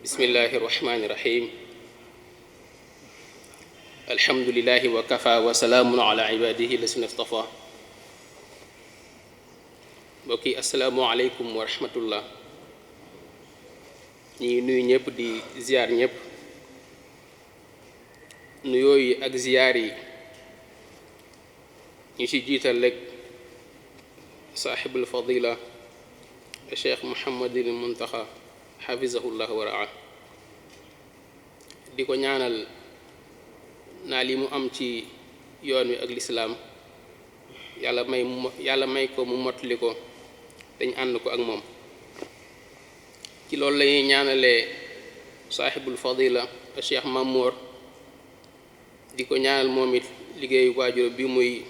bismillahi irrahmani irrahim alhamdulilahi wa kafa wa salaamun ala ibadihi lasina stafa mbokki asalaamualeykum wa rahmatullah ñi nuyu ñëpp di ziyaar ñëpp nuyoo yi ak ziyaar yi ñu ci jiital rek saaxibul fadila cheikh muhammadin muntaxa xafizahullah wa raa di ko ñaanal naa li mu am ci yoon wi ak lislaam yàlla may ko mu mottali ko dañ ànd ko ak moom ci loolu lañuy ñaanalee saaxibul fadila cheikh Mamour di ko ñaanal moom it liggéeyu waajur bi muy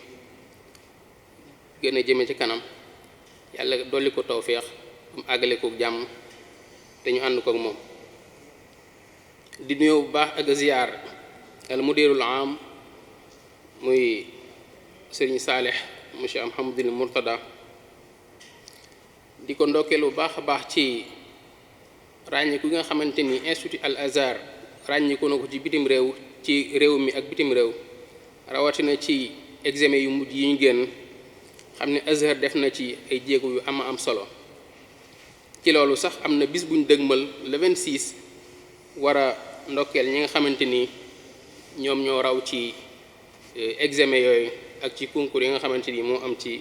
gën a jëme ci kanam yàlla dolli ko tawféex mu àggale ko jàmm te ñu ànd ko ak moom di nuyoo bu baax ak ziyaar al mudirul am muy sëriñ Saalix monsieur Mouhamadul Mourtada di ko ndokkeel bu baax a baax ci ràññiku nga xamante ni institut al azhar ràññiku na ko ci bitim réew ci réew mi ak bitim réew rawatina ci examen yu mujj yi ñu génn xam ne azhar def na ci ay jéego yu am solo ci loolu sax am na bis buñ dëgmal le 26 war a ndokkeel ñi nga xamante ni ñoom ñoo raw ci examen yooyu ak ci concours yi nga xamante ni moo am ci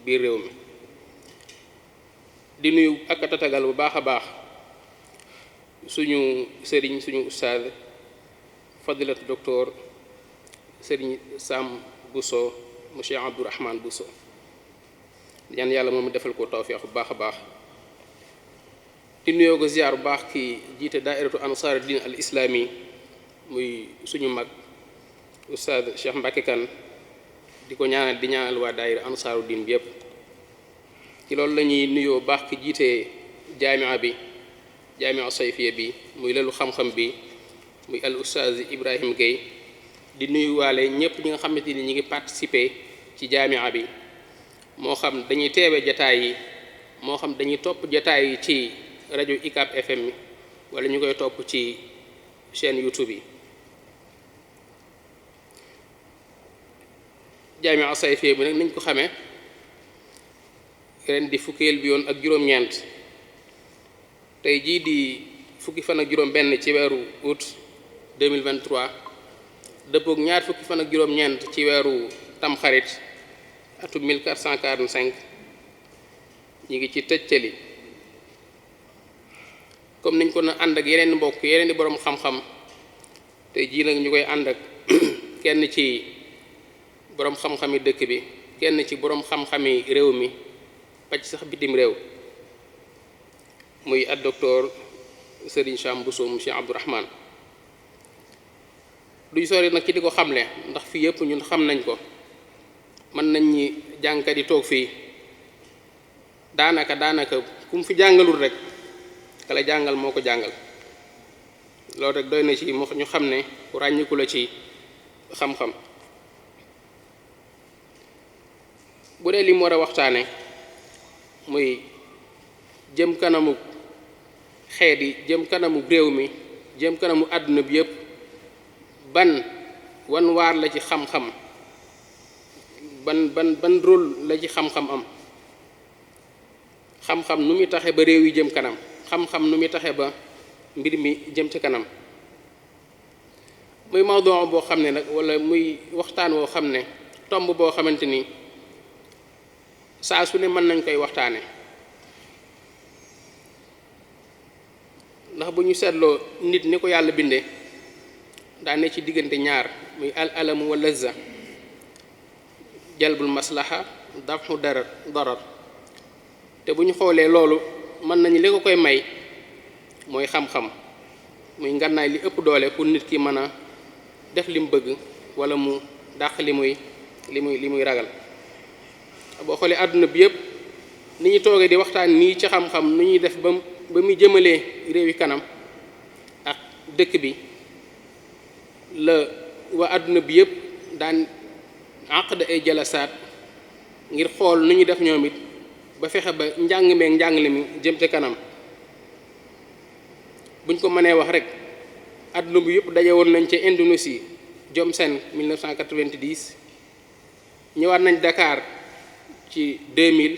biir réew mi di nuyu ak a tatagal bu baax a baax suñu sëriñ suñu ustaad fadilatu docteur sëriñ Sam Bousso monsieur Abdourahman Bousso ñaan yàlla moom defal ko tawfeex bu baax a baax di nuyoo ko ziyaar bu baax ki jiite daairatu ansar din al islami muy suñu mag ustaad Cheikh Mbacke Kane di ko ñaanal di ñaanal waa daaira ansaaru din bi yépp ci loolu la ñuy nuyoo baax ki jiite jaamia sayfiya bi muy lelu xam-xam bi muy al ustaaz Ibrahim Gueye di nuyuwaale ñëpp ñi nga xamante ni ñi ngi participer ci jaamia bi moo xam dañuy teewe jataay yi moo xam dañuy topp jataay yi ci rajo ICAP FM mi wala ñu koy topp ci chaîne YouTube yi jaamia sayfiya bi nag nañ ko xamee ren di fukkeel bi yoon ak juróom-ñeent tey jii di fukki fan ak juróom-benn ci weeru août 2023 dëppook ñaar fukki fan ak juróom-ñeent ci weeru tamxarit atum 1445 ñi ngi ci tëccali comme niñ ko na ànd ak yeneen mbokk yeneen di boroom xam-xam tey jii nag ñu koy ànd ak kenn ci boroom xam-xami dëkk bi kenn ci boroom xam-xami réew mi pàcc sax bitim réew muy ad docteur Serigne Sam Bousso monsieur Abdourahman duñ sori nag ci di ko xamle ndax fii yëpp ñun xam nañ ko mën nañ ñi jàngkat yi toog fii daanaka ku mu fi jàngalul rek kala jàngal moo ko jàngal loolu rek doy na ci ñu xam ne ku ràññiku la ci xam-xam bu dee li mu war a waxtaane muy jëm kanamu xeet yi jëm kanamu réew mi jëm kanamu àdduna bi yëpp wan waar la ci xam-xam ban rôle la ci xam-xam am xam-xam nu muy taxe ba réew yi jëm kanam xam-xam nu muy taxe ba mbir mi jëm ci kanam muy mawduu boo xam ne nag wala muy waxtaan woo xam ne tomb boo xamante ni saa su ne mën nañ koy waxtaane ndax bu ñu seetloo nit ni ko yàlla bindee daa ne ci diggante ñaar muy al alamu wa lazza jalbul maslaha dafxu darar te bu ñu xoolee loolu mën nañu li ko koy may mooy xam-xam muy ngànnaay li ëpp doole pour nit ki mën a def li mu bëgg wala mu dàq li muy ragal boo xoolee àdduna bi yëpp ni ñu toogee di waxtaan nii ci xam-xam nu ñuy def ba muy jëmalee réew yi kanam ak dëkk bi la waa àdduna bi yëpp daan àqda ay jalasaat ngir xool nu ñuy def ñoom it ba fexe ba njàng meek njàngale mi jëm ca kanam buñ ko mënee wax rek àdduna bi yëpp daje woon nañ ca Indonésie Jomsen 1990 ñëwaat nañ Dakar ci 2000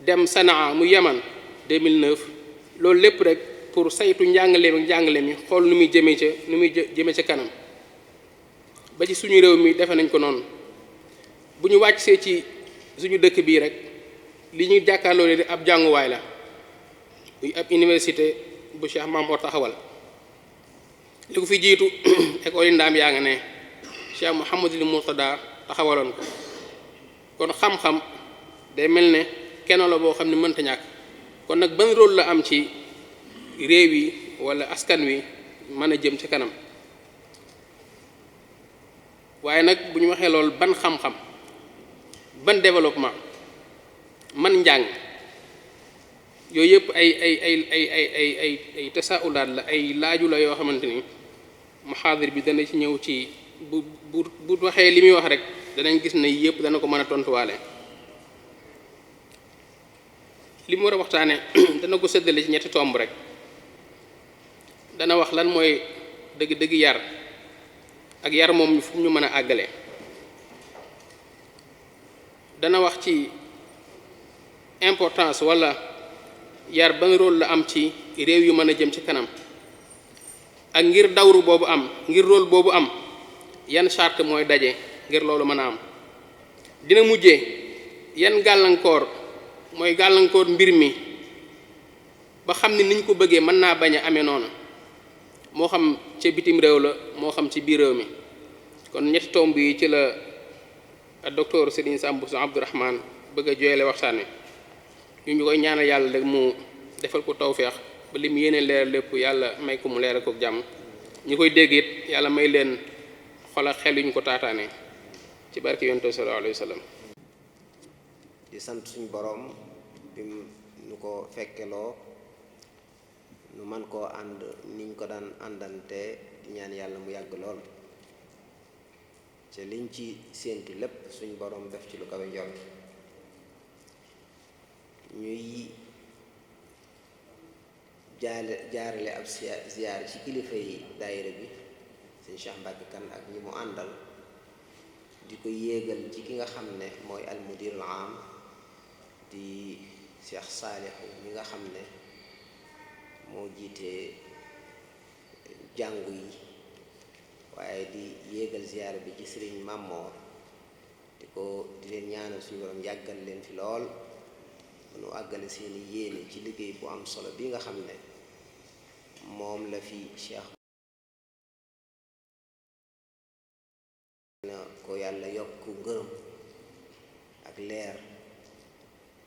dem Sanaa mu Yaman 2009 loolu lépp rek pour saytu njàngale ak njàngale mi xool nu muy jëmee ca kanam ba ci suñu réew mi defe nañ ko noonu bu ñu wàcc see ci suñu dëkk bii rek li ñuy jàkkaarloo di ab jànguwaay la muy ab université bu Cheikh Mamour taxawal li ko fi jiitu école yi ndaam yaa nga ne Cheikh Mouhamadul Mourtada taxawaloon ko kon xam-xam day mel ne kenn la boo xam ne mënta ñàkk kon nag ban rôle la am ci réew yi wala askan wi mën a jëm ci kanam waaye nag bu ñu waxee loolu ban xam-xam ban développement man njàng yooyu yëpp ay tasaulaat la ay laaju la yoo xamante ni muhaadir bi dana ci ñëw ci bu waxee li muy wax rek danañ gis ne yëpp dana ko mën a tontuwaale li mu war a waxtaane dana ko séddale ci ñetti tomb rek dana wax lan mooy dëgg-dëgg yar ak yar moom fu ñu mën a àggale dana wax ci importance wala yar ban rôle la am ci réew yu mën a jëm ci kanam ak ngir dawru boobu am ngir rôle boobu am yan charte mooy daje ngir loolu mën a am dina mujjee yan gàllankoor mooy gàllankoor mbir mi ba xam ni niñ ko bëggee mën naa bañ a amee noonu moo xam ca bitim réew la moo xam ci biir réew mi kon ñetti tomb yi ci la docteur Serigne Sam Bousso Abdourahmane bëgg a jooyle waxtaan wi ñu koy ñaanal yàlla rek mu defal ko tawfeex ba li mu yéene leer lépp yàlla may ko mu leer ko jàmm ñi koy dégg it yàlla may leen xol ak xel yu ñu ko taataane ci barke yonent bi sallallahu alayhi wa sallam di sant suñu boroom bi nu ko fekkeloo nu man koo ànd niñ ko daan àndante di ñaan yàlla mu yàgg lool te liñ ci séentu lépp suñu boroom def ci lu kawe njort ñuy jaarale ab ziyaar ci kilifa yi daayira bi sëñ Cheikh Mbacke Kane ak ñi mu àndal di ko yéegal ci ki nga xam ne mooy almudirul am di Cheikh Saalihu mi nga xam ne moo jiite jàngu yi waaye di yéegal ziyaara bi ci sëriñ Mamor di leen ñaanal suñu borom yàggal leen fi lool nu àggale seeni yéene ci liggéey bu am solo bi nga xam ne moom la fi Cheikh na ko yàlla yokk ngërëm ak leer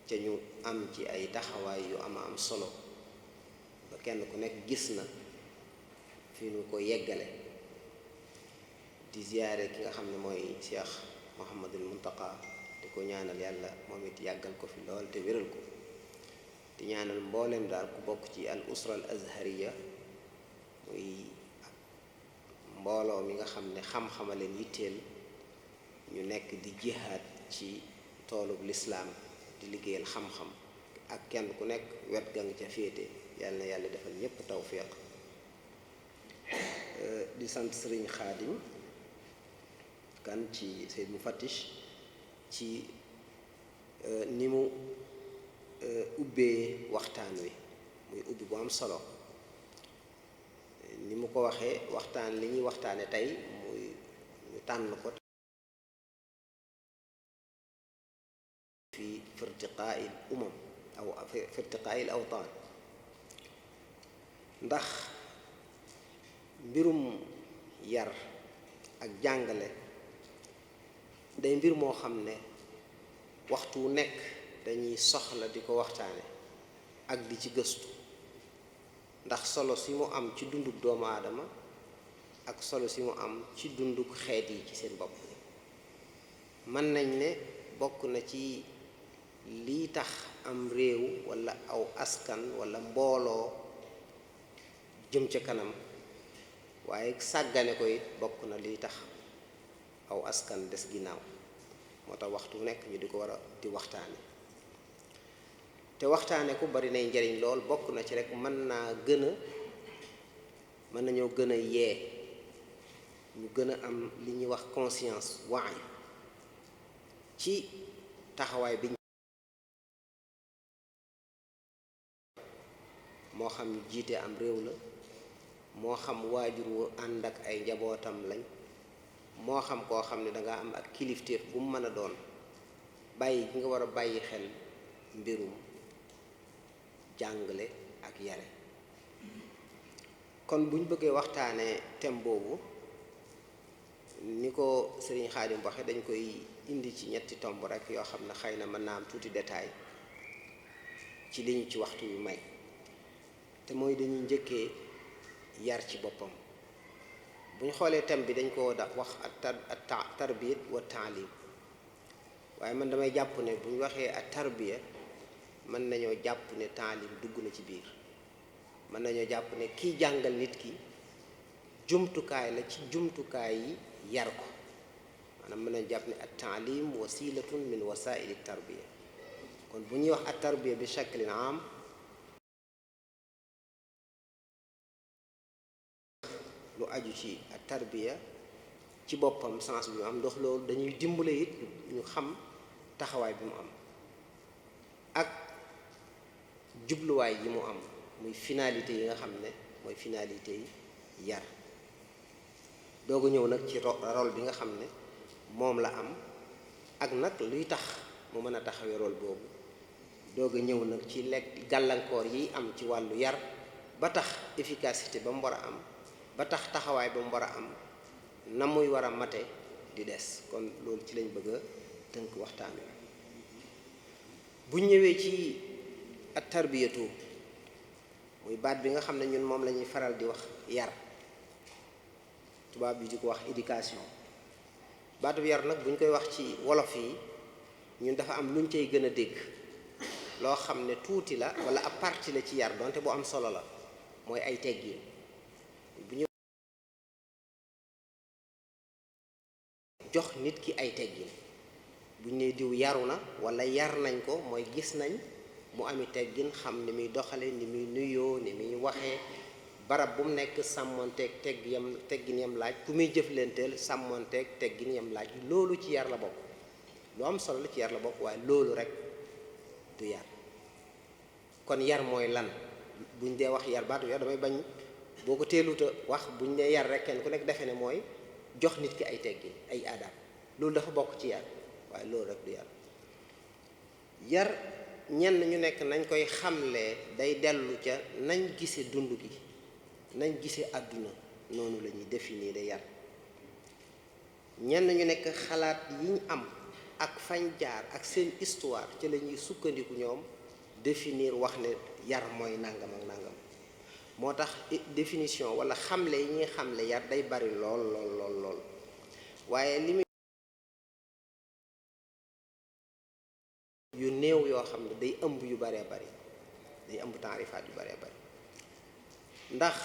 ca ñu am ci ay taxawaay yu am solo ba kenn ku nekk gis na fi nu ko yeggale di ziyaare ki nga xam ne mooy Cheikh Mouhamadul Muntaqa di ko ñaanal yàlla moom it yàggal ko fi lool te wéral ko di ñaanal mboolem daal ku bokk ci al usra al azhariya muy mbooloo mi nga xam ne xam-xama leen yitteel ñu nekk di jihaad ci toolub lislaam di liggéeyal xam-xam ak kenn ku nekk wet ga nga ca féete yàlla na yàlla defal ñépp tawfiq di sant sëriñ Xaadim Kan ci Seyd Mufattish ci ni mu ubbee waxtaan wi muy ubbi bu am solo ni mu ko waxee waxtaan li ñuy waxtaane tey muy ñu tànn ko fi firtiqaa'il umam aw firtiqaa'il awtaan ndax mbirum yar ak jàngale day mbir moo xam ne waxtu wu nekk dañuy soxla di ko waxtaane ak di ci gëstu ndax solo si mu am ci dunduk doomu aadama ak solo si mu am ci dunduk xeet yi ci seen bopp mën nañ ne bokk na ci lii tax am réew walla aw askan walla mbooloo jëm ca kanam waaye sàggane ko it bokk na lii tax aw askan des ginnaaw moo tax waxtu nekk ñu di ko war a di waxtaane te waxtaane ko bari nay njariñ lool. bokk na ci rek mën nañoo gën a yee ñu gën a am li ñuy wax conscience waay ci taxawaay bi moo xam ñu jiite am réew la, moo xam waajur wu ànd ak ay njabootam lañ, moo xam koo xam ne danga am ak kilifteef bu mu mën a doon, bàyyi gi nga war a bàyyi xel mbirum jàngale ak yare. kon buñ bëggee waxtaanee thème boobu ni ko sëriñ Xaadim waxe dañ koy indi ci ñetti tomb rek yoo xam ne xëy na mën naa am tuuti détail ci li ñu ci waxtu yu may, te mooy dañuy njëkkee yar ci boppam. bu ñu xoolee thème bi dañ ko wax ak tarbiyat wa taalim, waaye man damay jàpp ne bu ñu waxee ak tarbiya mën nañoo jàpp ne taalim dugg na ci biir. mën nañoo jàpp ne kiy jàngal nit ki jumtukaay la ci jumtukaay yi yar ko, maanaam mën nañu jàpp ne at taalim wasilatun min wasaili tarbiya. kon bu ñuy wax at tarbiya bi shaklin am lu aju ci at tarbiya ci boppam sens bi mu am, ndox loolu dañuy dimbale it ñu xam taxawaay bi mu am ak jubluwaay yi mu am, muy finalité yi nga xam ne mooy finalité yi yar. doog a ñëw nag ci rôle bi nga xam ne moom la am ak nag luy tax mu mën a taxawee rôle boobu. doog a ñëw nag ci lekk gàllankoor yi am ci wàllu yar ba tax efficacité ba mu war a am, ba tax taxawaay ba mu war a am na muy war a mate di des. kon loolu ci lañ bëgg a tënk waxtaan wi. bu ñëwee ci at tarbiyatu muy baat bi nga xam ne ñun moom la ñuy faral di wax yar, tubaab bi di ko wax éducation. baatu yar nag bu ñu koy wax ci wolof yi ñun dafa am luñ cay gën a dégg loo xam ne tuuti la wala ab partie la ci yar, donte bu am solo la, mooy ay teggin. bu ñu jox nit ki ay teggin, bu ñu nee diw yaru na wala yar nañ ko, mooy gis nañ mu ami teggin, xam ni muy doxale, ni muy nuyoo, ni muy waxee, barab bu mu nekk sàmmonteeg teggin yam laaj, ku muy jëflanteel sàmmonteeg teggin yam laaj. loolu ci yar la bokk, lu am solo la ci yar la bokk, waaye loolu rek du yar. kon yar mooy lan? buñ dee wax yar, baatu yar damay bañ boo ko teeluta wax buñ dee yar rek kenn ku nekk defe ne mooy jox nit ki ay teggin, ay aadaab. loolu dafa bokk ci yar, waaye loolu rek du yar. yar ñenn ñu nekk nañ koy xamlee day dellu ca nañ gise dund gi, nañ gise àdduna, noonu la ñuy définir yar. ñenn ñu nekk xalaat yi ñu am ak fañ jaar ak seen histoire ca la ñuy sukkandiku ñoom définir wax ne yar mooy nangam ak nangam. moo tax définition wala xamle yi ñuy xamle yar day bari lool lool lool lool, waaye li muy yu néew yoo xam ne day ëmb yu baree bari, day ëmb taarifaat yu baree bari. ndax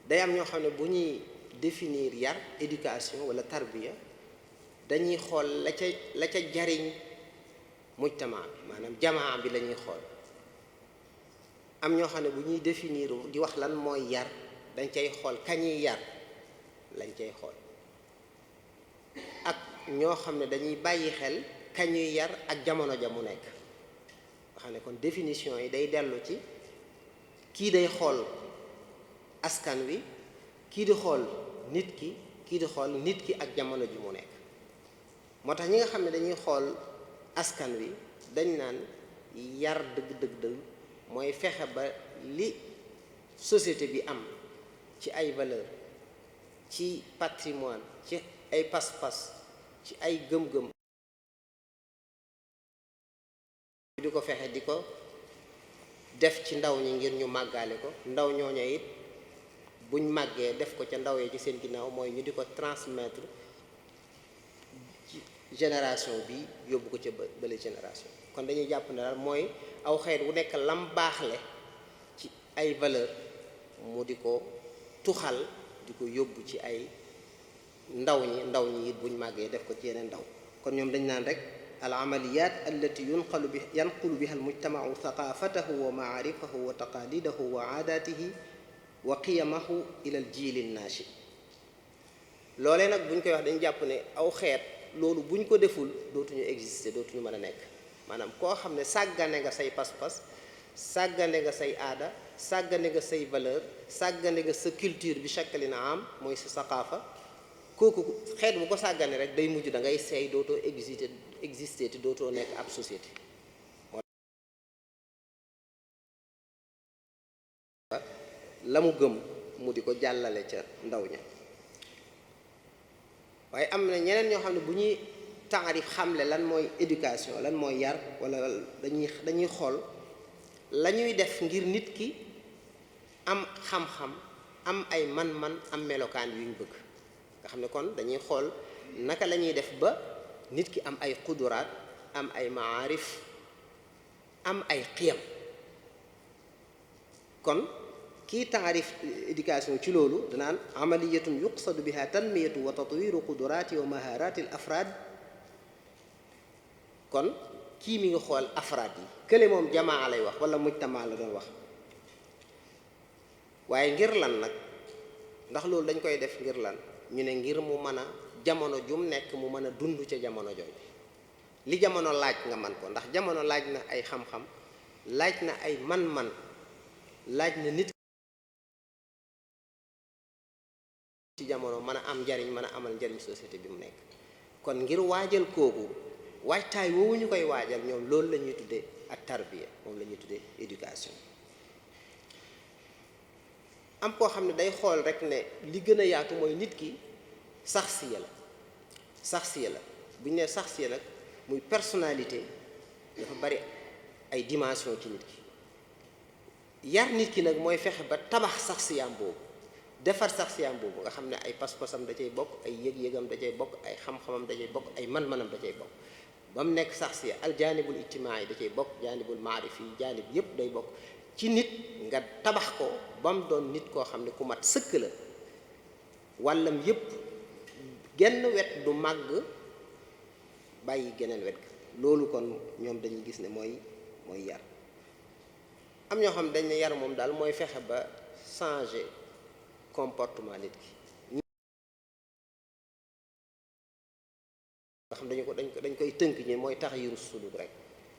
day am ñoo xam ne bu ñuy définir yar, éducation wala tarbiya, dañuy xool la ca jariñ mujtama bi, maanaam jamaa bi la ñuy xool. am ñoo xam ne bu ñuy définir di wax lan mooy yar, dañ cay xool kañuy yar lañ cay xool. ak ñoo xam ne dañuy bàyyi xel kañuy yar ak jamono ja mu nekk. nga xam ne kon définition yi day dellu ci kii day xool askan wi, kii di xool nit ki, kii di xool nit ki ak jamono ji mu nekk. moo tax ñi nga xam ne dañuy xool askan wi dañ naan yar dëgg mooy fexe ba li société bi am ci ay valeur, ci patrimoine, ci ay pas-pas, ci ay gëm-gëm, di ko fexe di ko def ci ndaw ñi ngir ñu màggaale ko. ndaw ñooñu it buñ màggee def ko ca ndaw yi ci seen ginnaaw, mooy ñu di ko transmettre ci génération bi yóbbu ko ca bële génération. kon dañuy jàpp ne daal mooy aw xeet wu nekk lam baaxle ci ay valeur mu di ko tuxal, di ko yóbbu ci ay ndaw ñi it buñ màggee def ko ci yeneen ndaw. kon ñoom dañ naan rek al amaliyat allati yanqulu biha al mujtamau thaqafatahu wa maarifahu wa taqalidahu wa aadatihi wa qiyamahu ila al jiili naashi. loolee nag bu ñu koy wax dañu jàpp ne aw xeet loolu bu ñu ko deful dootuñu exister, dootuñu mën a nekk. maanaam koo xam ne sàggane nga say pas-pas, sàggane nga say aada, sàggane nga say valeur, sàggane nga sa culture bi shakalin am mooy sa saqaafa, kooku xeet bu ko sàggane rek day mujj da ngay seey, dootoo exister te dootoo nekk ab société. la mu gëm mu di ko jàllale ca ndaw ña. waaye am na ñeneen ñoo xam ne bu ñuy taarif xamle lan mooy éducation, lan mooy yar, wala dañuy xool la ñuy def ngir nit ki am xam-xam, am ay man-man, am melokaan yu ñu bëgg. nga xam ne kon dañuy xool naka la ñuy def ba nit ki am ay quduraat, am ay maarif, am ay qiyam. kon kii taarif éducation ci loolu danaan amaliyatun yuqsadu biha tanmiyatu wa tatwiru quduraati wa maharati al afraad. kon kii mi ngi xool afraad yi, kële moom jamaa lay wax wala mujtama la doon wax. waaye ngir lan nag? ndax loolu dañ koy def ngir lan? ñu ne ngir mu mën a jamono jum nekk mu mën a dund ca jamono jooju. li jamono laaj nga man ko, ndax jamono laaj na ay xam-xam, laaj na ay man-man, laaj na nit ci jamono mën a am njariñ, mën a amal njariñ société bi mu nekk. kon ngir waajal kooku, waajtaay woowu ñu koy waajal, ñoom loolu la ñuy tuddee ak tarbiya, moom la ñuy tuddee éducation. am koo xam ne day xool rek ne li gën a yaatu mooy nit ki saxsiya la bu ñu nee saxsiya nag muy personnalité, dafa bari ay dimension ci nit ki. yar nit ki nag mooy fexe ba tabax saxsiyaam boobu, defar saxsiyaam boobu nga xam ne ay pas-pasam da cay bokk, ay yëg-yëgam da cay bokk, ay xam-xamam da cay bokk, ay man-manam da cay bokk, ba mu nekk saxsiya. al jaanibul ijtimaai da cay bokk, jaanibul maarifi, jaanib yépp day bokk ci nit. nga tabax ko ba mu doon nit koo xam ne ku mat sëkk la, wàllam yépp genn wet du màgg bàyyi geneen wet ga. loolu kon ñoom dañuy gis ne mooy yar. am ñoo xam ne dañ ne yar moom daal mooy fexe ba changer comportement nit ki. nga xam dañ koy tënk ñi mooy taxayiru suluk rek,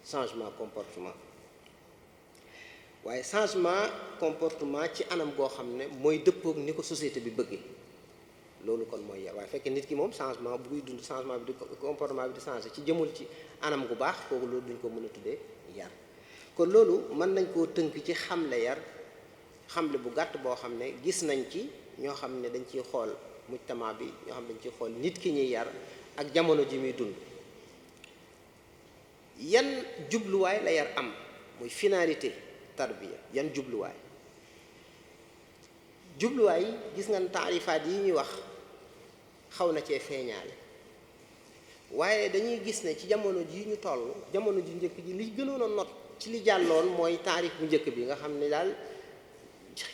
changement comportement. waaye changement comportement ci anam goo xam ne mooy dëppook ni ko société bi bëggee, loolu kon mooy yar. waaye fekk nit ki moom changement bu buy dund changement bi di comportement bi di changé ci jëmul ci anam gu baax, kooku loolu duñ ko mën a tuddee yar. kon loolu mën nañ koo tënk ci xamle yar, xamle bu gàtt boo xam ne gis nañ ci ñoo xam ne dañ ciy xool mujtama bi, ñoo xam ne dañ ciy xool nit ki ñuy yar ak jamono ji muy dund. yan jubluwaay la yar am, muy finalité tarbiya, yan jubluwaay yi gis nga taarifaat yi ñuy wax xaw na cee feeñaale. waaye dañuy gis ne ci jamono ji ñu toll, jamono ji njëkk ji li gënoon a not ci li jàlloon mooy taarif bu njëkk bi, nga xam ne daal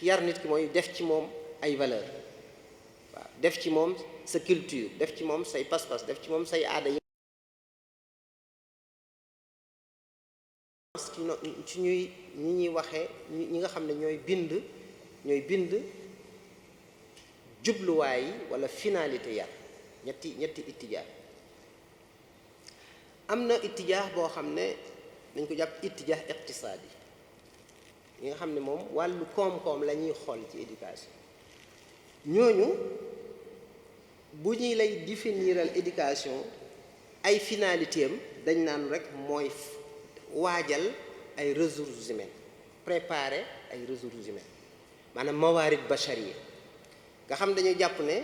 yar nit ki mooy def ci moom ay valeur, waaw, def ci moom sa culture, def ci moom say pas-pas, def ci moom say aada yi ci ñi ñuy waxee ñi nga xam ne ñooy bind jubluwaay yi wala finalité yar. ñetti ittijaa. am na ittijaa boo xam ne dañ ko jàpp ittijaa iqtisaadi, yi nga xam ne moom wàllu koom-koom la ñuy xool ci éducation. ñooñu bu ñuy lay définiral éducation, ay finalité am dañ naan rek mooy waajal ay ressources humaines, préparer ay ressources humaines, maanaam mawaarid bachariya. nga xam dañoo jàpp ne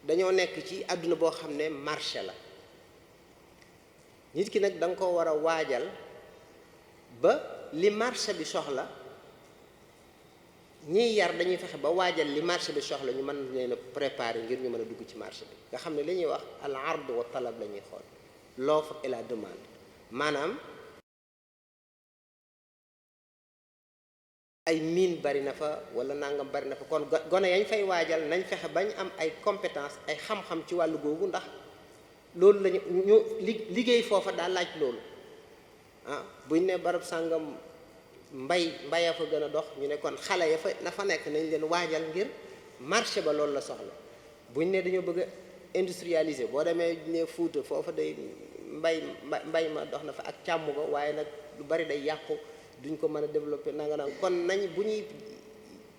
dañoo nekk ci àdduna boo xam ne marché la. nit ki nag da nga ko war a waajal ba li marché bi soxla, ñiy yar dañuy fexe ba waajal li marché bi soxla, ñu mën leen a préparer ngir ñu mën a dugg ci marché bi. nga xam ne li ñuy wax al ard wa talab la ñuy xool, l'offre et la demande. maanaam ay mine bari na fa wala nangam bari na fa, kon gone yañ fay waajal nañ fexe bañ am ay compétence, ay xam-xam ci wàllu googu, ndax loolu lañu ñu liggéey foofa daa laaj loolu buñ ne barab sàngam mbaya fa gën a dox ñu ne kon xale ya fa na fa nekk nañ leen waajal ngir marché ba loolu la soxla buñ ne dañoo bëgg a industrialiser boo demee ne Fuuta foofa day mbay ma dox na fa ak càmm ga waaye nag lu bari day yàqu duñ ko mën a développer nanga kon nañ bu ñuy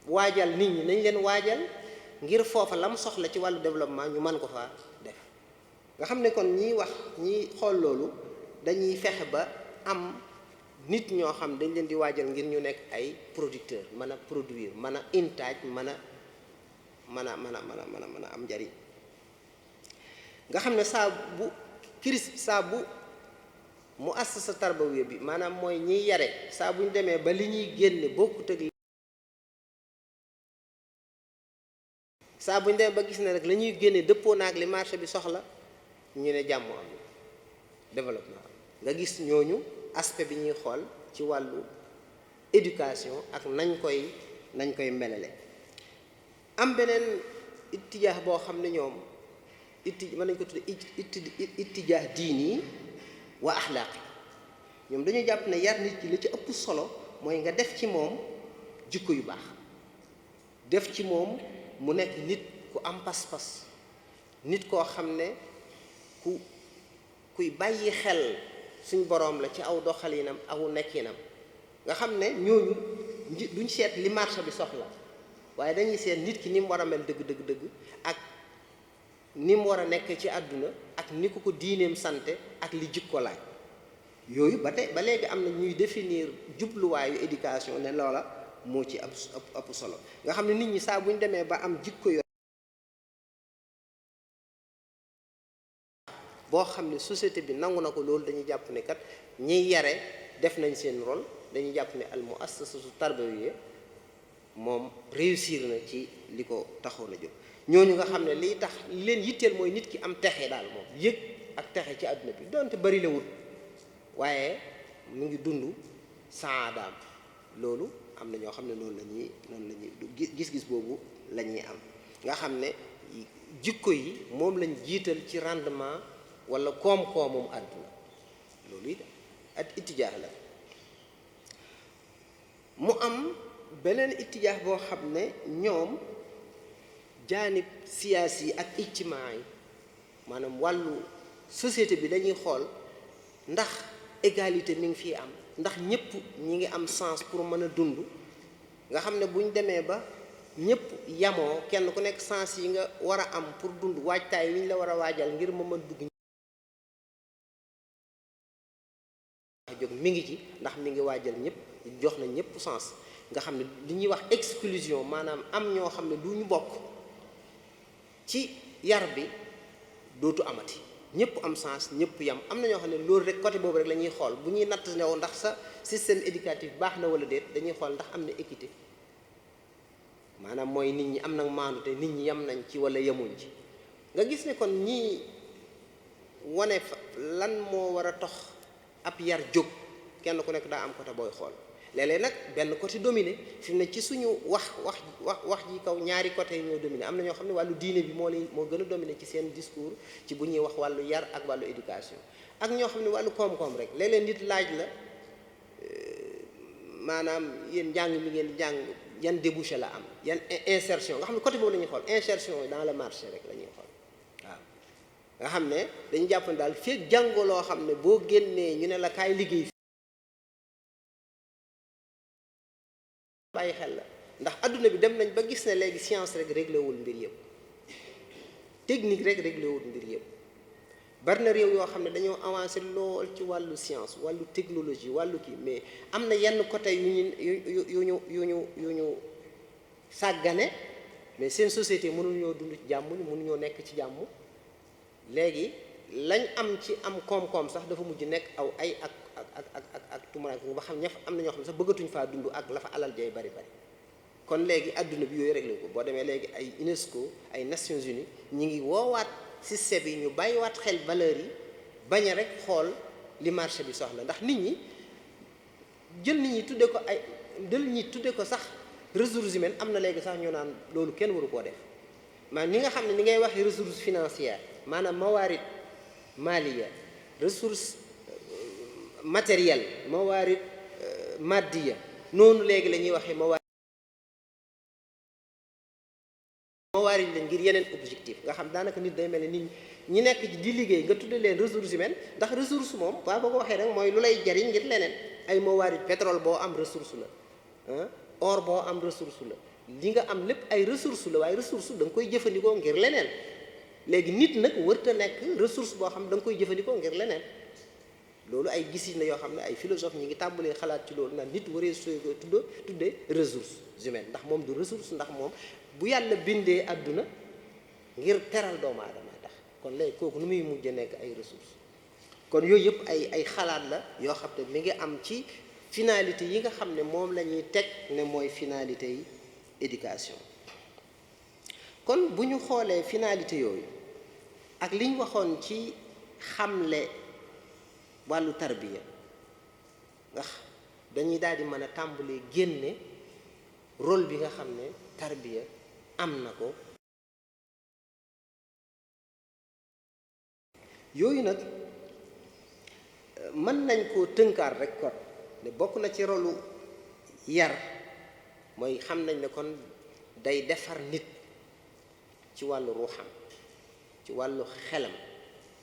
waajal nit ñi nañ leen waajal ngir foofa la mu soxla ci wàllu développement ñu mën ko fa def nga xam ne kon ñiy wax ñiy xool loolu dañuy fexe ba am nit ñoo xam dañ leen di waajal ngir ñu nekk ay producteur mën a produire mën a intaaj mën a am njariñ nga xam ne saa bu mu assasa tarbawiya bi maanaam mooy ñiy yare saa bu ñu demee ba li ñuy génne bokkut ak saa bu ñu demee ba gis ne rek la ñuy génne dëppoo naag li marché bi soxla ñu ne jàmm am développement nga gis ñooñu aspect bi ñuy xool ci wàllu éducation ak nañ koy melale am beneen ittijaax boo xam ne ñoom mën nañ ko tudde ittijaax diini wa axlaaqi ñoom dañu jàpp ne yar nit ki la ci ëpp solo mooy nga def ci moom jikko yu baax def ci moom mu nekk nit ku am pas-pas nit koo xam ne kuy bàyyi xel suñ boroom la ci aw doxalinam aw nekkinam nga xam ne ñooñu duñ seet li marché bi soxla waaye dañuy seet nit ki ni mu war a mel dëgg ak ni mu war a nekk ci àdduna ak ni ko diineem sante ak li jikko laaj yooyu ba léegi am na ñuy définir jubluwaayu éducation ne loola moo ci ëpp solo nga xam ne nit ñi saa bu ñu demee ba am jikko yoo boo xam ne société bi nangu na ko loolu dañuy jàpp ne kat ñiy yare def nañ seen rôle dañuy jàpp ne al muassasatu tarbawiyya moom réussir na ci li ko taxoon a jóg ñooñu nga xam ne liy tax li leen yitteel mooy nit ki am texe daal moom yëg ak texe ci àdduna bi donte bari la wut waaye mu ngi dund saadaam loolu am na ñoo xam ne noonu la ñuy gis-gis boobu la ñuy am nga xam ne jikko yi moom lañ jiital ci rendement wala koom-koomum àdduna loolu it ak ittijaax la mu am beneen ittijaax boo xam ne ñoom jaanib siyaasi yi ak ijtimaa yi maanaam wàllu société bi dañuy xool ndax égalité mi ngi fii am ndax ñëpp ñi ngi am sens pour mën a dund nga xam ne bu ñu demee ba ñëpp yamoo kenn ku nekk sens yi nga war a am pour dund waajtaay wi ñu la war a waajal ngir ma mën dugg jóg mi ngi ci ndax mi ngi waajal ñëpp jox na ñëpp sens nga xam ne li ñuy wax exclusion maanaam am ñoo xam ne du ñu bokk ci yar bi dootu amati ñëpp am sens ñëpp yam am na ñoo xam ne loolu rek côté boobu rek la ñuy xool bu ñuy natt new ndax sa système éducatif baax na wala déet dañuy xool ndax am na équité maanaam mooy nit ñi am na maandu te nit ñi yam nañ ci wala yemuñ ci nga gis ne kon ñii wane fa lan moo war a tax ab yar jóg kenn ku nekk daa am côté booy xool léeg-léeg nag benn côté dominé fi mu ne ci suñu wax ji kaw ñaari côté yi ñoo dominé am na ñoo xam ne wàllu diine bi moo gën a dominé ci seen discours ci bu ñuy wax wàllu yar ak wàllu éducation ak ñoo xam ne wàllu koom-koom rek léeg-léeg nit laaj la maanaam yéen njàng mi ngeen jàng yan débouché la am yan insertion nga xam ne côté boobu la ñuy xool insertion dans le marché rek la ñuy xool waaw nga xam ne dañu jàpp ne daal fekk jàngoo loo xam ne boo génnee ñu ne la kaay liggéey bàyyi xel la ndax adduna bi dem nañ ba gis ne léegi science rek réglé wul mbir yëpp technique rek réglé wul mbir yëpp bari na réew yoo xam ne dañoo avancé lool ci wàllu science wàllu technologie wàllu kii mais am na yenn côté yu ñu sàggane mais seen société mënuñoo dund ci jàmm mënuñoo nekk ci jàmm léegi lañ am ci am koom-koom sax dafa mujj nekk aw ay ak tumuraanke ba xam ñaf am na ñoo xam ne sax bëggatuñ faa dund ak la fa alal jay bari kon léegi adduna bi yooyu réglé ko boo demee léegi ay UNESCO ay Nations Unies ñi ngi woowaat système yi ñu bàyyiwaat xel valeur yi bañ a rek xool li marché bi soxla ndax nit ñi jël nit ñi tudde ko ay jël ñi tudde ko sax ressources humaines am na léegi sax ñu naan loolu kenn waru koo def maanaam ni nga xam ne ni ngay waxee ressources financières maanaam mawaarit maliya, ressource matérielle, mawaarid maddiya, noonu léegi la ñuy waxee mawaarid la ngir yeneen objectif nga xam daanaka nit day mel ne nit ñi nekk ci di liggéey nga tudde leen ressources humaines ndax ressource moom waa boo ko waxee rek mooy lu lay jariñ ngir leneen. ay mawaarid pétrole boo am ressource la or boo am ressource la li nga am lépp ay ressource la waaye ressource da nga koy jëfandikoo ngir leneen. léegi nit nag wërta nekk ressource boo xam ne da nga koy jëfandikoo ngir leneen. loolu ay gis la yoo xam ne ay philosophe ñi ngi tàmbalee xalaat ci loolu ndax nit waree soo ko tuddee ressources humaines ndax moom du ressource ndax moom bu yàlla bindee àdduna ngir teral doomu aadama tax kon léegi kooku nu muy mujj nekk ay ressources. kon yooyu yëpp ay xalaat la yoo xam ne mi ngi am ci finalité yi nga xam ne moom la ñuy teg ne mooy finalité yi éducation. kon bu ñu xoolee finalité yooyu ak li ñu waxoon ci xamle wàllu tarbiya nga dañuy daal di mën a tàmbalee génne rôle bi nga xam ne tarbiya am na ko. yooyu nag mën nañ koo tënkaat rek kon ne bokk na ci rôlu yar mooy xam nañ ne kon day defar nit ci wàllu ruuxam ci wàllu xelam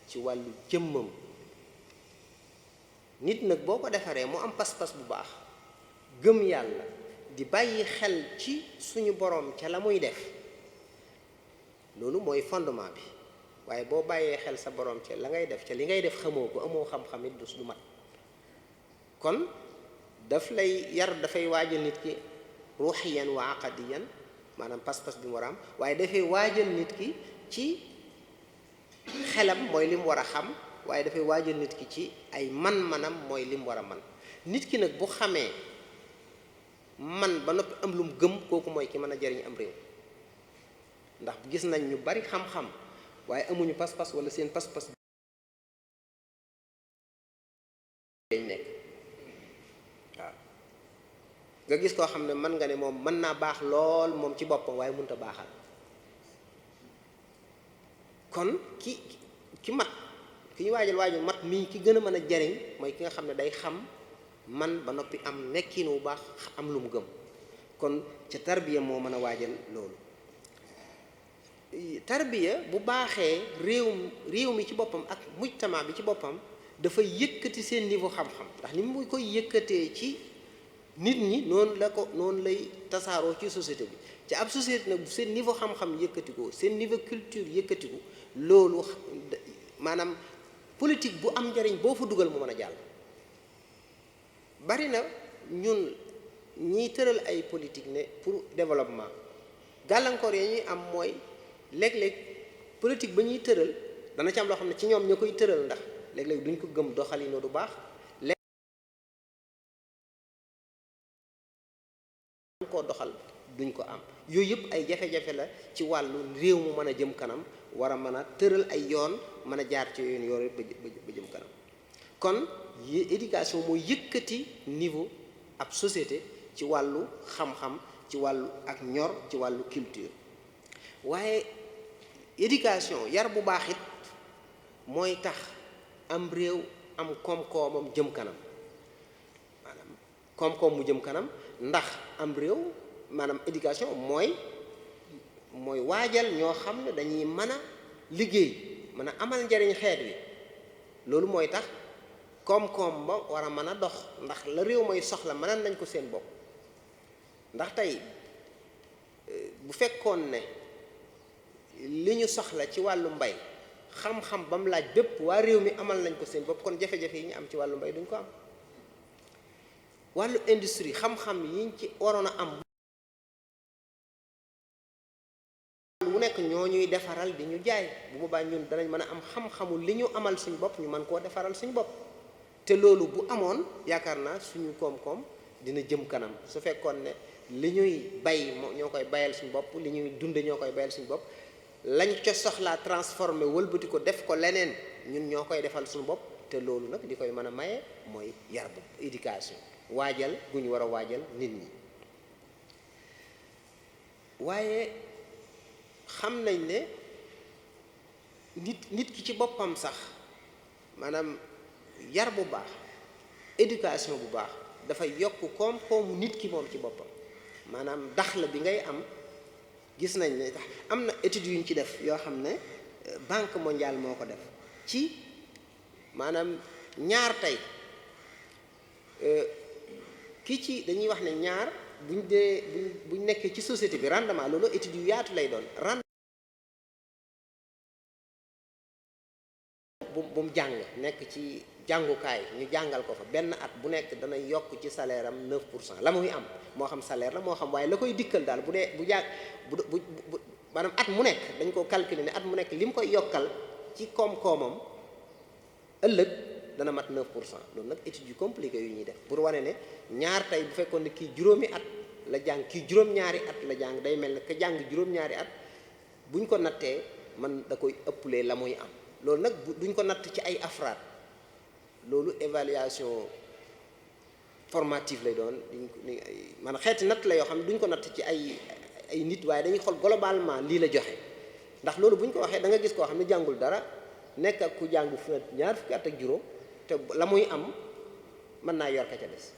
ci wàllu jëmmam. nit nag boo ko defaree mu am pas-pas bu baax gëm yàlla di bàyyi xel ci suñu boroom ca la muy def loolu mooy fondement bi waaye boo bàyyee xel sa boroom ca la ngay def ca li ngay def xamoo ko amoo xam-xam it du mat. kon daf lay yar dafay waajal nit ki ruuxiyan wa aqadiyan maanaam pas-pas bi mu war a am waaye dafay waajal nit ki ci xelam mooy li mu war a xam waaye dafay waajal nit ki ci ay man-manam mooy li mu war a man. nit ki nag bu xamee man ba noppi am lu mu gëm kooku mooy ki mën a jariñ am réew ndax gis nañ ñu bari xam-xam waaye amuñu pas-pas wala seen pas-pas dañ nekk waaw nga gis koo xam ne mën nga ne moom mën naa baax lool moom ci boppam waaye mënut a baaxal. kon ki mat ki ñu waajal mat mii ki gën a mën a jariñ mooy ki nga xam ne day xam man ba noppi am nekkin wu baax am lu mu gëm. kon ca tarbiya moo mën a waajal loolu. tarbiya bu baaxee réew mi ci boppam ak mujtama bi ci boppam dafay yëkkati seen niveau xam-xam ndax ni mu koy yëkkatee ci nit ñi noonu lay tasaaroo ci société bi. ci ab société nag bu seen niveau xam-xam yëkkatiku seen niveau culture yëkkatiku loolu maanaam politique bu am njariñ boo fa dugal mu mën a jàll. bari na ñun ñiy tëral ay politique ne pour développement gàllankoor yi ñuy am mooy léeg-léeg politique ba ñuy tëral dana ci am loo xam ne ci ñoom ñoo koy tëral ndax léeg-léeg duñ ko gëm doxalinoo du baax. koo doxal duñ ko am yooyu yëpp ay jafe-jafe la ci wàllu réew mu mën a jëm kanam war a mën a tëral ay yoon mën a jaar ci yoon yooyu ba jëm kanam. kon éducation mooy yëkkati niveau ab société ci wàllu xam-xam ci wàllu ak ñor ci wàllu culture. waaye éducation yar bu baax it mooy tax am réew am koom-koomam jëm kanam maanaam koom-koom mu jëm kanam ndax am réew maanaam éducation mooy waajal ñoo xam ne dañuy mën a liggéey mën a amal njariñ xeet wi. loolu mooy tax koom-koom ba war a mën a dox ndax la réew mooy soxla mënal nañ ko seen bopp. ndax tey bu fekkoon ne li ñu soxla ci wàllu mbay xam-xam ba mu laaj bépp waa réew mi amal nañ ko seen bopp kon jafe-jafe yi ñu am ci wàllu mbay duñ ko am. wàllu industrie xam-xam yiñ ci waroon a am bu nekk ñoo ñuy defaral di ñu jaay bu boobaa ñun danañ mën a am xam-xamu li ñu amal suñ bopp ñu mën koo defaral suñ bopp. te loolu bu amoon yaakaar naa suñu koom-koom dina jëm kanam su fekkoon ne li ñuy bay ñoo koy bayal suñu bopp li ñuy dunde ñoo koy bayal suñu bopp lañ ca soxlaa transformé wëlbati ko def ko leneen ñun ñoo koy defal suñu bopp. te loolu nag di koy mën a maye mooy yar bu éducation waajal gu ñu war a waajal nit ñi. waaye xam nañ ne nit ki ci boppam sax maanaam yar bu baax éducation bu baax dafay yokk koom-koomu nit ki moom ci boppam maanaam daxla bi ngay am gis nañ ne tax am na études yu ñu ci def yoo xam ne banque mondiale moo ko def ci maanaam ñaar tey ki ci dañuy wax ne ñaar buñ nekkee ci société bi rendement loolu études yu yaatu lay doon bu mu jàng nekk ci jàngukaay ñu jàngal ko fa benn at bu nekk dana yokk ci salaire am 9% la muy am moo xam salaire la moo xam waaye la koy dikkal daal bu dee bu jàng bu maanaam at mu nekk dañ ko calculer ne at mu nekk li mu koy yokkal ci koom-koomam ëllëg dana mat 9% loolu nag études yu compliqué yu ñuy def pour wane ne ñaar tey bu fekkoon ne kii juróomi at la jàng kii juróom-ñaari at la jàng day mel ne ka jàng juróom-ñaari at buñ ko nattee man da koy ëpplee la muy am loolu nag duñ ko natt ci ay afraad loolu évaluation formative lay doon man xeeti natt la yoo xam ne duñ ko natt ci ay nit waaye dañuy xool globalement lii la joxe ndax loolu bu ñu ko waxee da nga gis koo xam ne jàngul dara nekk ak ku jàng ñaar fukki at ak juróom te la muy am mën naa yor ka ca des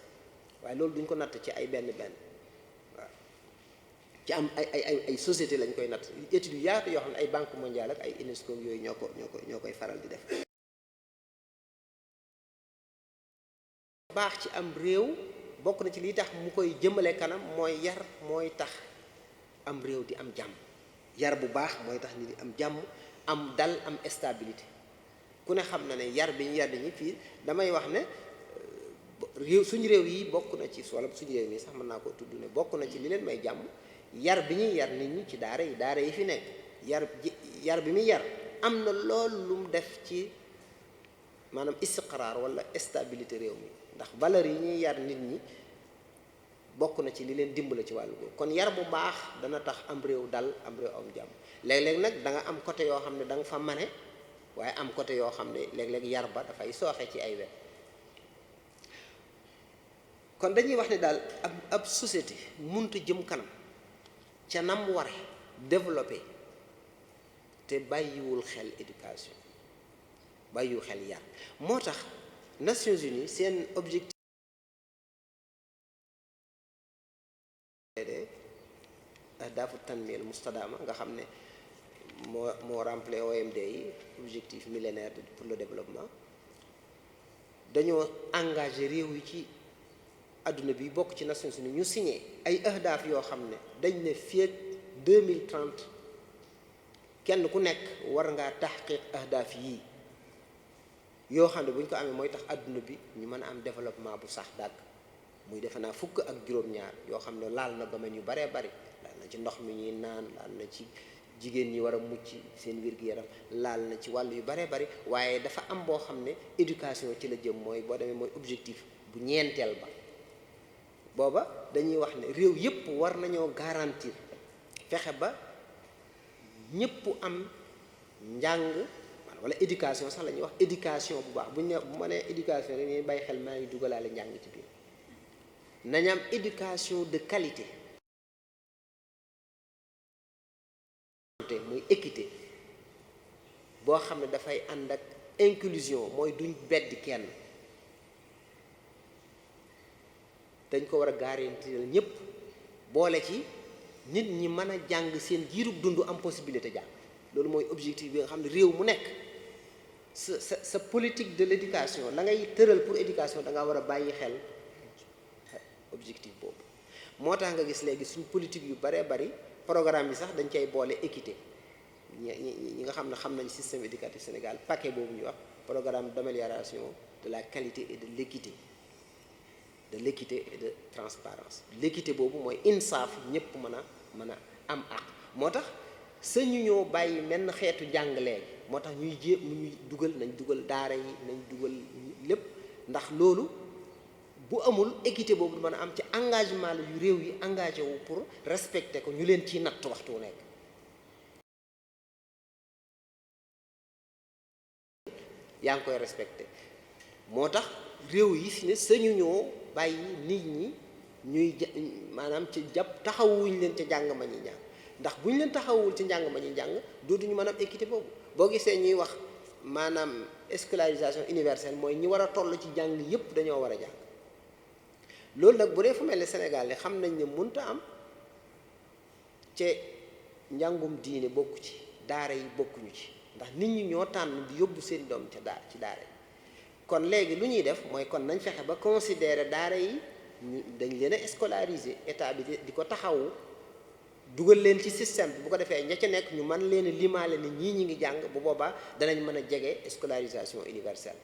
waaye loolu duñ ko natt ci ay benn waaw ci am ay société lañ koy natt études yu yaatu yoo xam ne ay banque mondiale ak ay UNESCO yooyu ñoo koy faral di def. baax ci am réew bokk na ci lii tax mu koy jëmale kanam mooy yar mooy tax am réew di am jàmm yar bu baax mooy tax nit di am jàmm am dal am stabilité ku ne xam na ne yar bi ñu yar dañuy fii damay wax ne suñu réew yi bokk na ci wala suñu réew mi sax mën naa ko tudd ne bokk na ci li leen may jàmm yar bi ñuy yar nit ñi ci daara yi fi nekk yar bi muy yar am na loolu lu mu def ci maanaam istiqraar wala stabilité réew mi ndax valeur yi ñuy yar nit ñi bokk na ci li leen dimbale ci wàllu boobu kon yar bu baax dana tax am réew dal am réew am jàmm léeg-léeg nag da nga am côté yoo xam ne da nga fa mane waaye am côté yoo xam ne léeg-léeg yar ba dafay sooxe ci ay wet kon dañuy wax ne daal ab société munta jëm kanam ca nam ware développé te bàyyiwul xel éducation bàyyiwul xel yar moo tax Nations Unies seen objectif ahdafu tanmiyal mustadama nga xam ne moo remplir OMD yi objectif millénaire pour le développement dañoo engagé réew yi ci adduna bi bokk ci Nations Unies ñu signé ay ahdaf yoo xam ne dañ ne fii ak 2030 kenn ku nekk war ngaa taxqiq ahdaf yii yoo xam ne bu ñu ko amee mooy tax adduna bi ñu mën a am développement bu sax dàgg muy defe naa fukk ak juróom-ñaar yoo xam ne laal na domaine yu baree bari laal na ci ndox mi ñuy naan laal na ci jigéen ñi war a mucc seen wér-gu-yaram laal na ci wàll yu baree bari waaye dafa am boo xam ne éducation ci la jëm mooy boo demee mooy objectif bu ñeenteel ba booba dañuy wax ne réew yépp war nañoo garantir fexe ba ñépp am njàng wala éducation sax la ñuy wax éducation bu baax bu ma nee éducation rek ñuy bàyyi xel maa ngi dugalaale njàng ci biir nañ am éducation de qualité muy équité boo xam ne dafay ànd ak inclusion mooy duñ beddi kenn dañ ko war a garantir ñépp boole ci nit ñi mën a jàng seen jiirub dund am possibilité jàng loolu mooy objectif bi nga xam ne réew mu nekk sa politique de l'éducation la ngay tëral pour éducation da nga war a bàyyi xel objectif boobu moo tax nga gis léegi suñ politique yu baree bari programme bi sax dañ cay boole équité ñi nga xam ne xam nañ système éducatif Sénégal paquet boobu ñuy wax programme d'amélioration de la qualité et de l'équité et de transparence l'équité boobu mooy insaaf ñëpp mën a am ak moo tax sañu ñoo bàyyi menn xeetu jàng léegi moo tax ñuy dugal nañ dugal daara yi nañ dugal lépp ndax loolu bu amul équité boobu mën a am ci engagement la yu réew yi engagé wu pour respecter ko ñu leen ciy natt waxtu wu nekk yaa ngi koy respecté moo tax réew yi fi ne sañu ñoo bàyyi nit ñi ñuy maanaam ci jàpp taxawuñ leen ca njàng ma ñuy jàng ndax bu ñu leen taxawul ci njàng ma ñuy jàng dootuñu mën a am équité boobu boo gisee ñuy wax maanaam scolarisation universelle mooy ñi war a toll ci jàng yépp dañoo war a jàng loolu nag bu dee fu mel ne Sénégal li xam nañ ne mënta am ci njàngum diine bokku ci daara yi bokkuñu ci ndax nit ñi ñoo tànn di yóbbu seen doom ca ci daara yi kon léegi lu ñuy def mooy kon nañ fexe ba considérer daara yi dañ leen a scolariser état bi di ko taxawu dugal leen ci système bi bu ko defee ña ca nekk ñu mën leen a limaale ni ñii ñi ngi jàng bu boobaa danañ mën a jege scolarisation universelle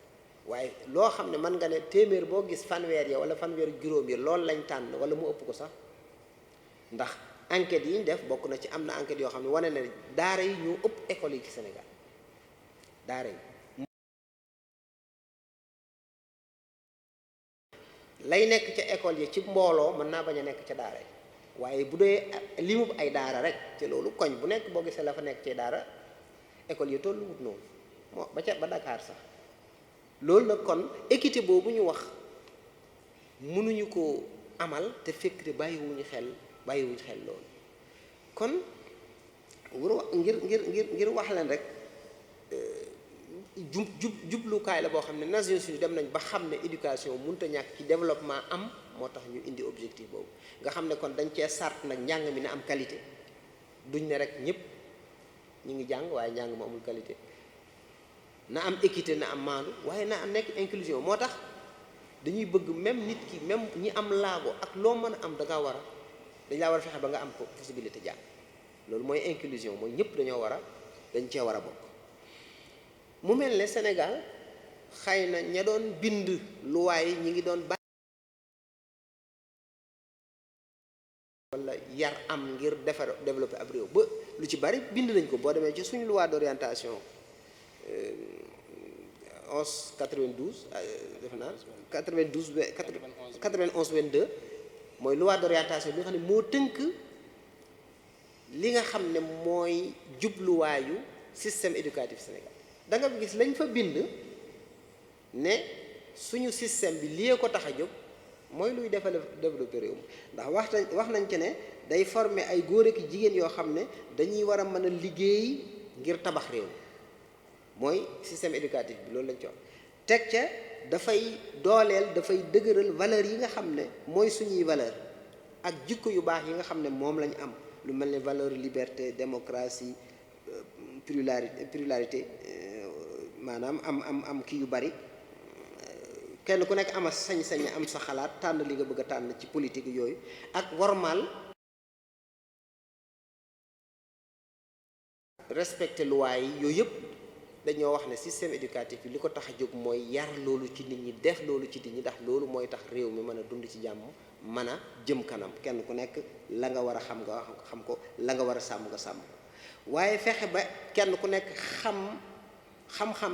waaye loo xam ne mën nga ne téeméer boo gis fanweer ya wala fanweer juróom yi loolu lañ tànn wala mu ëpp ko sax ndax enquête yi ñu def bokk na ci am na enquête yoo xam ne wane na daara yi ñoo ëpp école yi ci Sénégal daara yi lay nekk ca école yi ci mbooloo mën naa bañ a nekk ca daara yi waaye bu dee limu ay daara rek ci loolu koñ bu nekk boo gisee la fa nekk ci daara école yi tollu wut noonu moo ba Dakar sax loolu nag kon équité boobu ñu wax mënuñu ko amal te fekk te bàyyiwuñu xel loolu kon ngir wax leen rek jublukaay la boo xam ne Nations Unies dem nañ ba xam ne éducation mënut a ñàkk ci développement am moo tax ñu indi objectif boobu nga xam ne kon dañ cee sart nag njàng mi na am qualité duñ ne rek ñëpp ñu ngi jàng waaye njàng mu amul qualité na am équité na am maandu waaye na am nekk inclusion moo tax dañuy bëgg même nit ki même ñi am laago ak loo mën a am dañ laa war a fexe ba nga am possibilité jàng loolu mooy inclusion mooy ñëpp dañ cee war a bokk mu mel ne Sénégal xëy na ña doon bind luwaay ñi ngi doon bàyyi wala yar am ngir développer ab réew ba lu ci bari bind nañ ko boo demee ci suñu loi d'orientation 92 defe naa 91 22 mooy loi d'orientation bi nga xam ne moo tënk li nga xam ne mooy jubluwaayu système éducatif Sénégal da nga gis lañ fa bind ne suñu système bi lii ko tax a jóg mooy luy développer réew mi ndax wax nañ ci ne day former ay góor ak jigéen yoo xam ne dañuy war a mën a liggéey ngir tabax réew mooy système éducatif bi loolu lañ ci wax teg ca dafay dooleel dafay dëgëral valeur yi nga xam ne mooy suñuy valeur ak jikko yu baax yi nga xam ne moom lañ am lu mel ne valeur liberté démocratie pluralité maanaam am kii yu bari kenn ku nekk ama sañ-sañ am sa xalaat tànn li nga bëgg a tànn ci politique yooyu ak wormaal respecté loi yi yooyu yëpp dañoo wax ne système éducatif bi li ko tax a jóg mooy yar loolu ci nit ñi def loolu ci nit ñi ndax loolu mooy tax réew mi mën a dund ci jàmm mën a jëm kanam kenn ku nekk la nga war a xam nga xam ko la nga war a sàmm nga sàmm waaye fexe ba kenn ku nekk xam-xam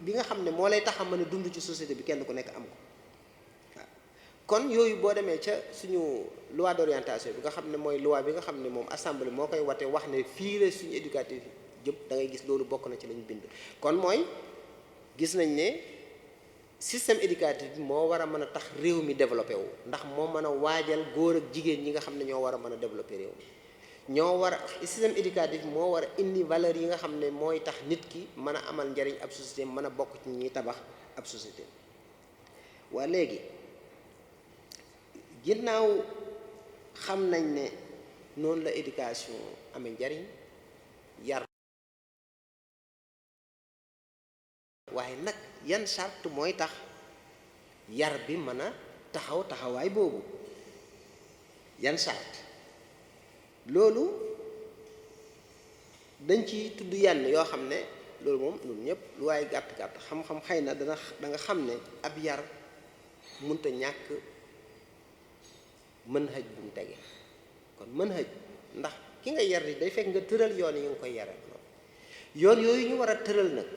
bi nga xam ne moo lay tax a mën a dund ci société bi kenn ku nekk am ko waaw kon yooyu boo demee ca suñu loi d'orientation bi nga xam ne mooy loi bi nga xam ne moom assemblée moo koy wate wax ne fii la suñu éducatif jëm da ngay gis loolu bokk na ci lañu bind kon mooy gis nañ ne système éducatif bi moo war a mën a tax réew mi développé wu ndax moo mën a waajal góor ak jigéen ñi nga xam ne ñoo war a mën a développé réew mi ñoo war a système éducatif moo war a indi valeur yi nga xam ne mooy tax nit ki mën a amal njariñ ab société mën a bokk ci ñuy tabax ab société waa léegi ginnaaw xam nañ ne noonu la éducation amee njariñ yar waaye nag yan charte mooy tax yar bi mën a taxawaay boobu yan charte loolu dañ ci tudd yenn yoo xam ne loolu moom ñun ñëpp lu waaye gàtt-gàtt xam-xam xëy na da nga xam ne ab yar mënta ñàkk manhaj bu mu tege kon manhaj ndax ki nga yar di day fekk nga tëral yoon yi nga koy yare yoon yooyu ñu war a tëral nag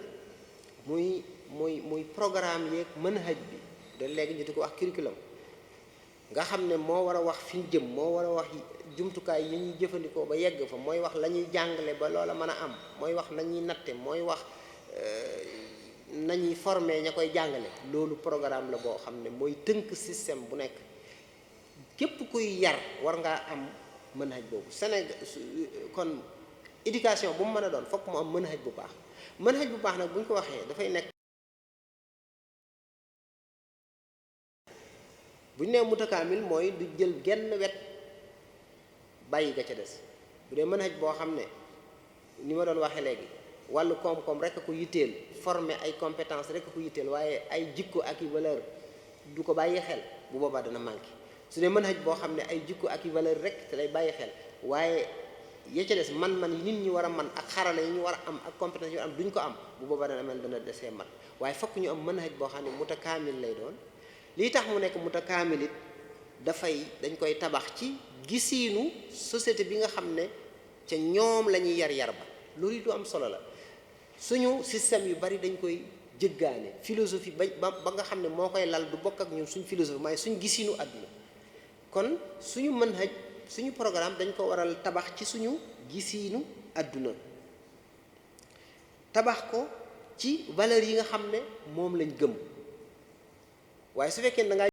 muy programme yeeg manhaj bi da léegi ñu di ko wax curriculum nga xam ne moo war a wax fi ñu jëm moo war a wax jumtukaay yi ñuy jëfandikoo ba yegg fa mooy wax la ñuy jàngale ba loola mën a am mooy wax nañuy natte mooy wax nañuy former ña koy jàngale loolu programme la boo xam ne mooy tënk système bu nekk képp kuy yar war ngaa am manhaj boobu Sénégal kon éducation bu mu mën a doon fokk mu am manhaj bu baax manhaj bu baax nag bu ñu ko waxee dafay nekk bu ñu nee mutakaamil mooy du jël genn wet bàyyi ga ca des bu dee manhaj boo xam ne ni ma doon waxee léegi wàllu koom-koom rek a ko yitteel former ay compétence rek a ko yitteel waaye ay jikko ak i valeur du ko bàyyi xel bu boobaa dana manqué su dee manhaj boo xam ne ay jikko ak i valeur rek te lay bàyyi xel waaye ya ca des man-man yi nit ñi war a man ak xarala yi ñu war a am ak compétence yi am duñ ko am bu boobaa dana mel dana desee mat waaye fokk ñu am manhaj boo xam ne mutakaamil lay doon lii tax mu nekk mutakaamil it dafay dañ koy tabax ci gisiinu société bi nga xam ne ca ñoom la ñuy yar ba loolu du am solo la suñu système yu bari dañ koy jëggaane philosophie ba nga xam ne moo koy lal du bokk ak ñun suñu philosophie maaye suñu gisiinu àdduna kon suñu manhaj suñu programme dañ ko waral tabax ci suñu gisiinu àdduna tabax ko ci valeur yi nga xam ne moom lañ gëm waaye su fekkee da nga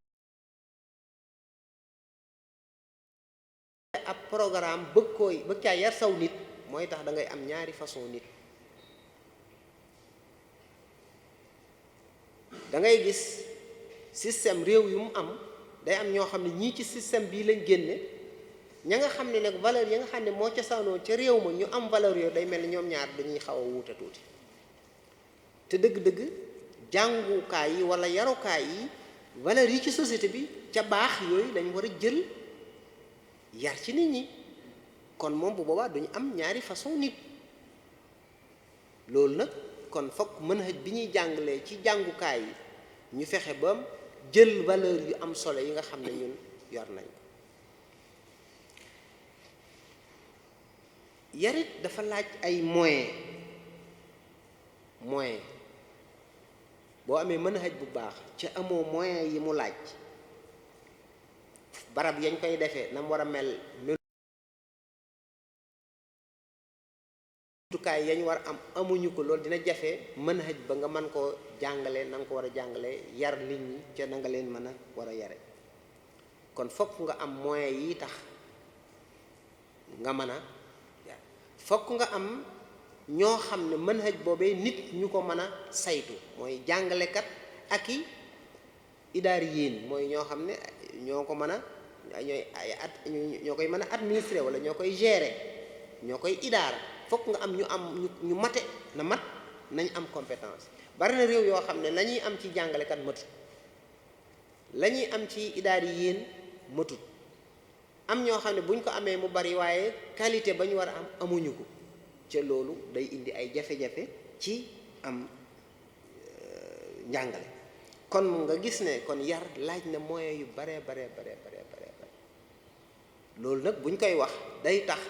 ab programme bëgg caa yar saw nit mooy tax da ngay am ñaari façon nit da ngay gis système réew yu mu am day am ñoo xam ne ñii ci système bii lañ génne ña nga xam ne nag valeur yi nga xam ne moo cosaanoo ca réew ma ñu am valeur yooyu day mel ni ñoom ñaar dañuy xaw a wuute tuuti te dëgg-dëgg jàngukaay yi wala yarukaay yi valeur yi ci société bi ca baax yooyu lañ war a jël yar ci nit ñi kon moom bu boobaa duñu am ñaari façon nit loolu nag kon fokk manhaj bi ñuy jàngalee ci jàngukaay yi ñu fexe ba jël valeur yu am solo yi nga xam ne ñun yor nañ ko yarit dafa laaj ay moyens boo amee manhaj bu baax ca amoo moyens yi mu laaj barab yañ koy defee na mu war a mel tukaay yañ war a am amuñu ko loolu dina jafe manhaj ba nga mën koo jàngale na nga ko war a jàngale yar nit ñi ca na nga leen mën a war a yare kon fokk nga am moyens yi tax nga mën a yar fokk nga am ñoo xam ne manhaj boobee nit ñu ko mën a saytu mooy jàngalekat ak i idaari yéen mooy ñoo xam ne ñoo ko mën a ñoo koy mën a administrer wala ñoo koy gérer ñoo koy idaara fokk nga am ñu mate na mat nañ am compétence bari na réew yoo xam ne la ñuy am ci jàngalekat matut la ñuy am ci idaari yéen matut am ñoo xam ne buñ ko amee mu bari waaye qualité ba ñu war a am amuñu ko ca loolu day indi ay jafe-jafe ci am njàngale kon nga gis ne kon yar laaj na moyens yu bare loolu nag buñ koy wax day tax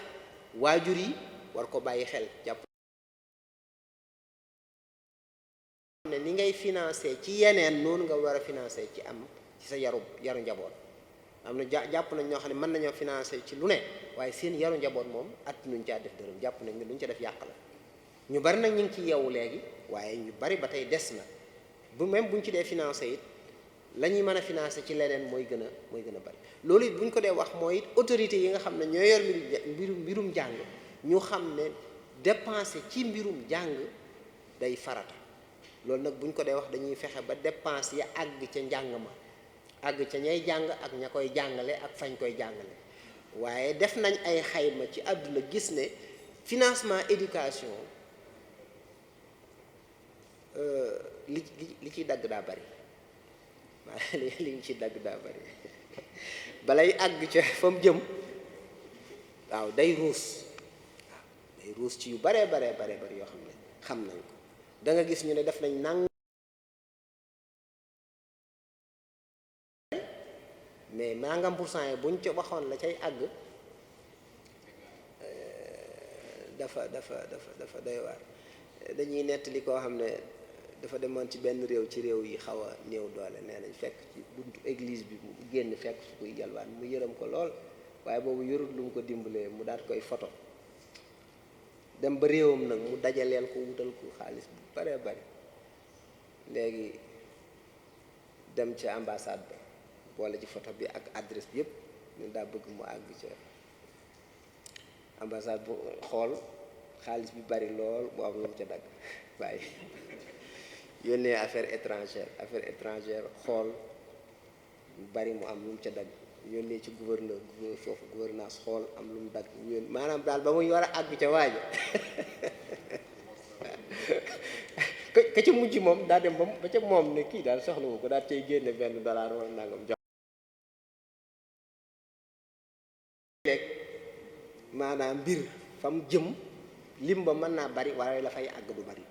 waajur yi war ko bàyyi xel jàpp ne ni ngay financé ci yeneen noonu nga war a financé ci am ci sa yaru njaboot am na jàpp nañ ñoo xam ne mën nañoo financé ci lu ne waaye seen yaru njaboot moom at nuñ caa def dërëm jàpp nañ ne luñ ca def yàq la ñu bari nag ñu ngi ci yeewu léegi waaye ñu bari ba tey des na bu même buñ ci dee financé it la ñuy mën a financé ci leneen mooy gën a bari loolu it buñ ko dee wax mooy it autorité yi nga xam ne ñoo yor mbirum jàng ñu xam ne dépensé ci mbirum jàng day farata loolu nag buñ ko dee wax dañuy fexe ba dépense ya àgg ca njàng ma àgg ca ñay jàng ak ña koy jàngale ak fañ koy jàngale waaye def nañ ay xayma ci àdduna gis ne financement éducation li ciy dagg daa bari waaye li ñu ci dagg daa bari balay àgg ca fa mu jëm waaw day ruus ci yu bare bari yoo xam ne xam nañ ko da nga gis ñu ne def nañ nang mais nangam % yi buñ ca waxoon la cay àgg dafa doy waar dañuy nettali koo xam ne dafa demoon ci benn réew ci réew yi xaw a néew doole nee nañ fekk ci buntu église bi mu génn fekk su koy yalwaan mu yërëm ko lool waaye boobu yorut lu mu ko dimbalee mu daat koy photo dem ba réewam nag mu dajaleel ko wutal ko xaalis bu bare bari léegi dem ca ambassade ba boole ci photo bi ak adresse bi yëpp ñu daa bëgg mu àgg ca ambassade bu xool xaalis bi bari lool mu am lu mu ca dagg bàyyi yónnee affaire étrangère xool mu bari mu am lu mu ca dagg yónnee ci gouverneur foofu gouvernance xool am lu mu dagg maanaam daal ba muy war a àgg ca waaja ka ca mujj moom daa dem ba ca moom ne kii daal soxla wu ko daal cay génne $1 wala nangam jox léegi maanaam mbir fa mu jëm lim ba mën naa bari waaye la fay àgg du bari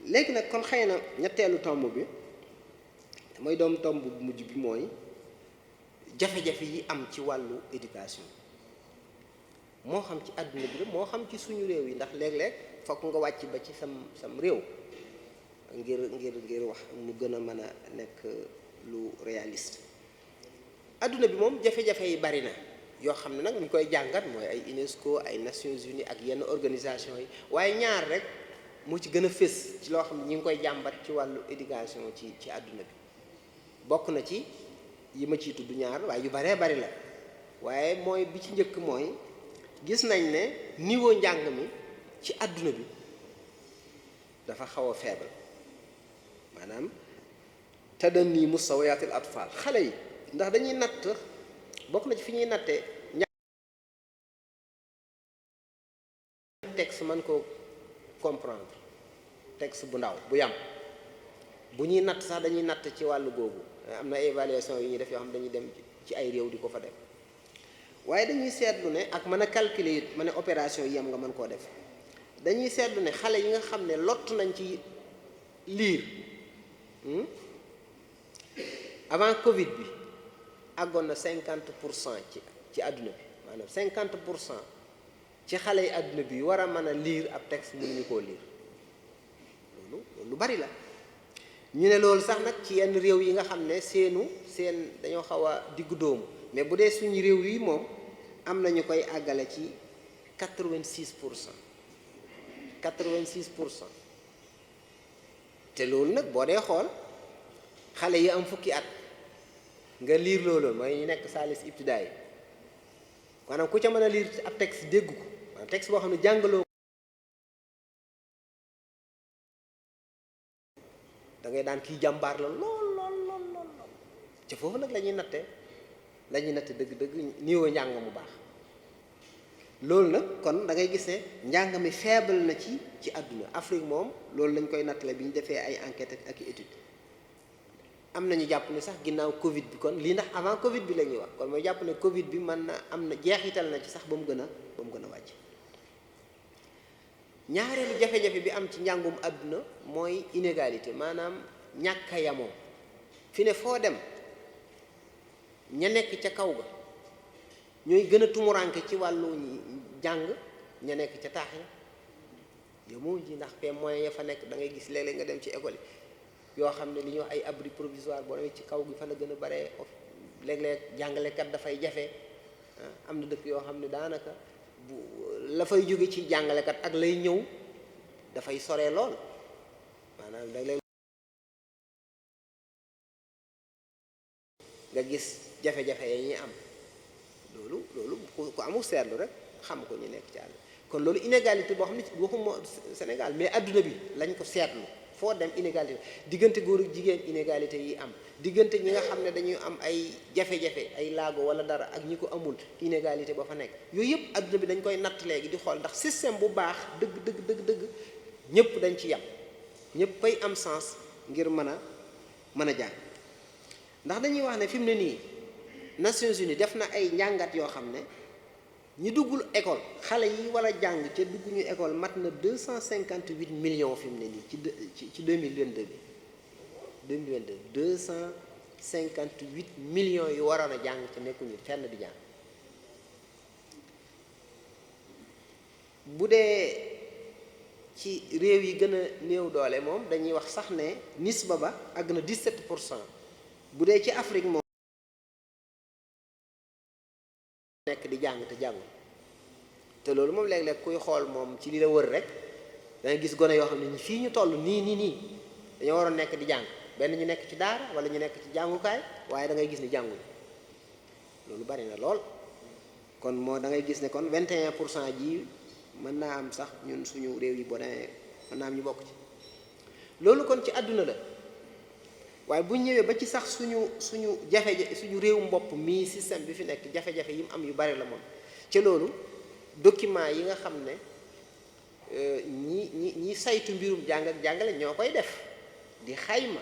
léegi nag kon xëy na ñetteelu tomb bi mooy doom tomb bu mujj bi mooy jafe-jafe yi am ci wàllu éducation moo xam ci àdduna bi la moo xam ci suñu réew yi ndax léeg-léeg fokk nga wàcc ba ci sam réew ngir wax mu gën a mën a nekk lu réaliste àdduna bi moom jafe-jafe yi bari na yoo xam ne nag ñu koy jàngat mooy ay UNESCO ay Nations Unies ak yenn organisation yi waaye ñaar rek moo ci gën a fés ci loo xam ne ñi ngi koy jàmbat ci wàllu éducation ci àdduna bi bokk na ci yi ma ciy tudd ñaar waaye yu baree bari la waaye mooy bi ci njëkk mooy gis nañ ne niveau njàng mi ci àdduna bi dafa xaw a faible maanaam tadani mustawayaatil atfal xale yi ndax dañuy natt bokk na ci fi ñuy nattee texte man ko comprendre texte bu ndaw bu yam bu ñuy natt sax dañuy natt ci wàllu googu am na évaluation yu ñuy def yoo xam dañuy dem ci ay réew di ko fa def waaye dañuy seetlu ne ak mën a calculer it mën a opération yi yam nga mën koo def dañuy seetlu ne xale yi nga xam ne lott nañ ci liir avant Covid bi àggoon na 50% ci àdduna bi maanaam 50% ci xale yi àdduna bi war a mën a lire ab texte mënuñu koo lire loolu lu bari la ñu ne loolu sax nag ci yenn réew yi nga xam ne seen dañoo xaw a diggu dóomu mais bu dee suñu réew yi moom am na ñu koy àggale ci 86% te loolu nag boo dee xool xale yi am fukki at nga liir loolu mooy ñu nekk saalis ibtidaay maanaam ku ca mën a liir ab texte dégg ko maanaam texte boo xam ne jàngaloo da ngay daan kii jàmbaar la lool ca foofu nag la ñuy natte dëgg-dëgg niveau njàng mu baax loolu nag kon da ngay gis ne njàng mi faible na ci àdduna Afrique moom loolu lañ koy nattale bi ñu defee ay enquête ak étude am nañu jàpp ne sax ginnaaw Covid bi kon lii ndax avant Covid bi la ñuy wax kon mooy jàpp ne Covid bi mën na am na jeexital na ci sax ba mu gën a wàcc ñaareelu jafe-jafe bi am ci njàngum àdduna mooy inégalité maanaam ñàkk a yamoo fi ne foo dem ña nekk ca kaw ga ñooy gën a tumuranke ci wàllu jàng ña nekk ca taax ya yamoo ji ndax pe moyen ya fa nekk da ngay gis léeg-léeg nga dem ci école yi yoo xam ne li ñuy wax ay abri provisoire boo demee ci kaw gi fa la gën a bare léeg-léeg jàngalekat dafay jafe am na dëkk yoo xam ne daanaka bu la fay jóge ci jàngalekat ak lay ñëw dafay sore lool maanaam léeg-léeg nga gis jafe-jafe yi ñuy am loolu ku amul seetlu rek xam ko ñu nekk ci àll kon loolu inégalité boo xam ne waxuma Sénégal mais adduna bi lañ ko seetlu foo dem inégalité diggante góor ak jigéen inégalité yi am diggante ñi nga xam ne dañuy am ay jafe-jafe ay laago wala dara ak ñi ko amul inégalité ba fa nekk yooyu yëpp adduna bi dañ koy natt léegi di xool ndax système bu baax dëgg ñëpp dañ ci yam ñëpp ay am sens ngir mën a jàng ndax dañuy wax ne fi mu ne nii Nations Unies def na ay njàngat yoo xam ne ñi duggul école xale yi war a jàng ca dugguñu école mat na 258 millions fi mu ne nii ci 2022 bi 258 millions yu waroon a jàng ca nekkuñu fenn di jàng bu dee ci réew yi gën a néew doole moom dañuy wax sax ne nisba ba àgg na 17% bu dee ci Afrique moom nekk di jàng te jàngul te loolu moom léeg-léeg kuy xool moom ci li la wër rek danga gis gone yoo xam ne fii ñu toll nii dañoo waroon nekk di jàng benn ñu nekk ci daara wala ñu nekk ci jàngukaay waaye da ngay gis ni jànguñu loolu bari na lool kon moo da ngay gis ne kon 21% ji mën naa am sax ñun suñu réew yi boo demee mën naa am ñu bokk ci loolu kon ci àdduna la. waaye bu ñëwee ba ci sax suñu jafe suñu réewum bopp mii système bi fi nekk jafe-jafe yi mu am yu bari la moom ca loolu document yi nga xam ne ñi saytu mbirum jàng ak jàngale ñoo koy def di xayma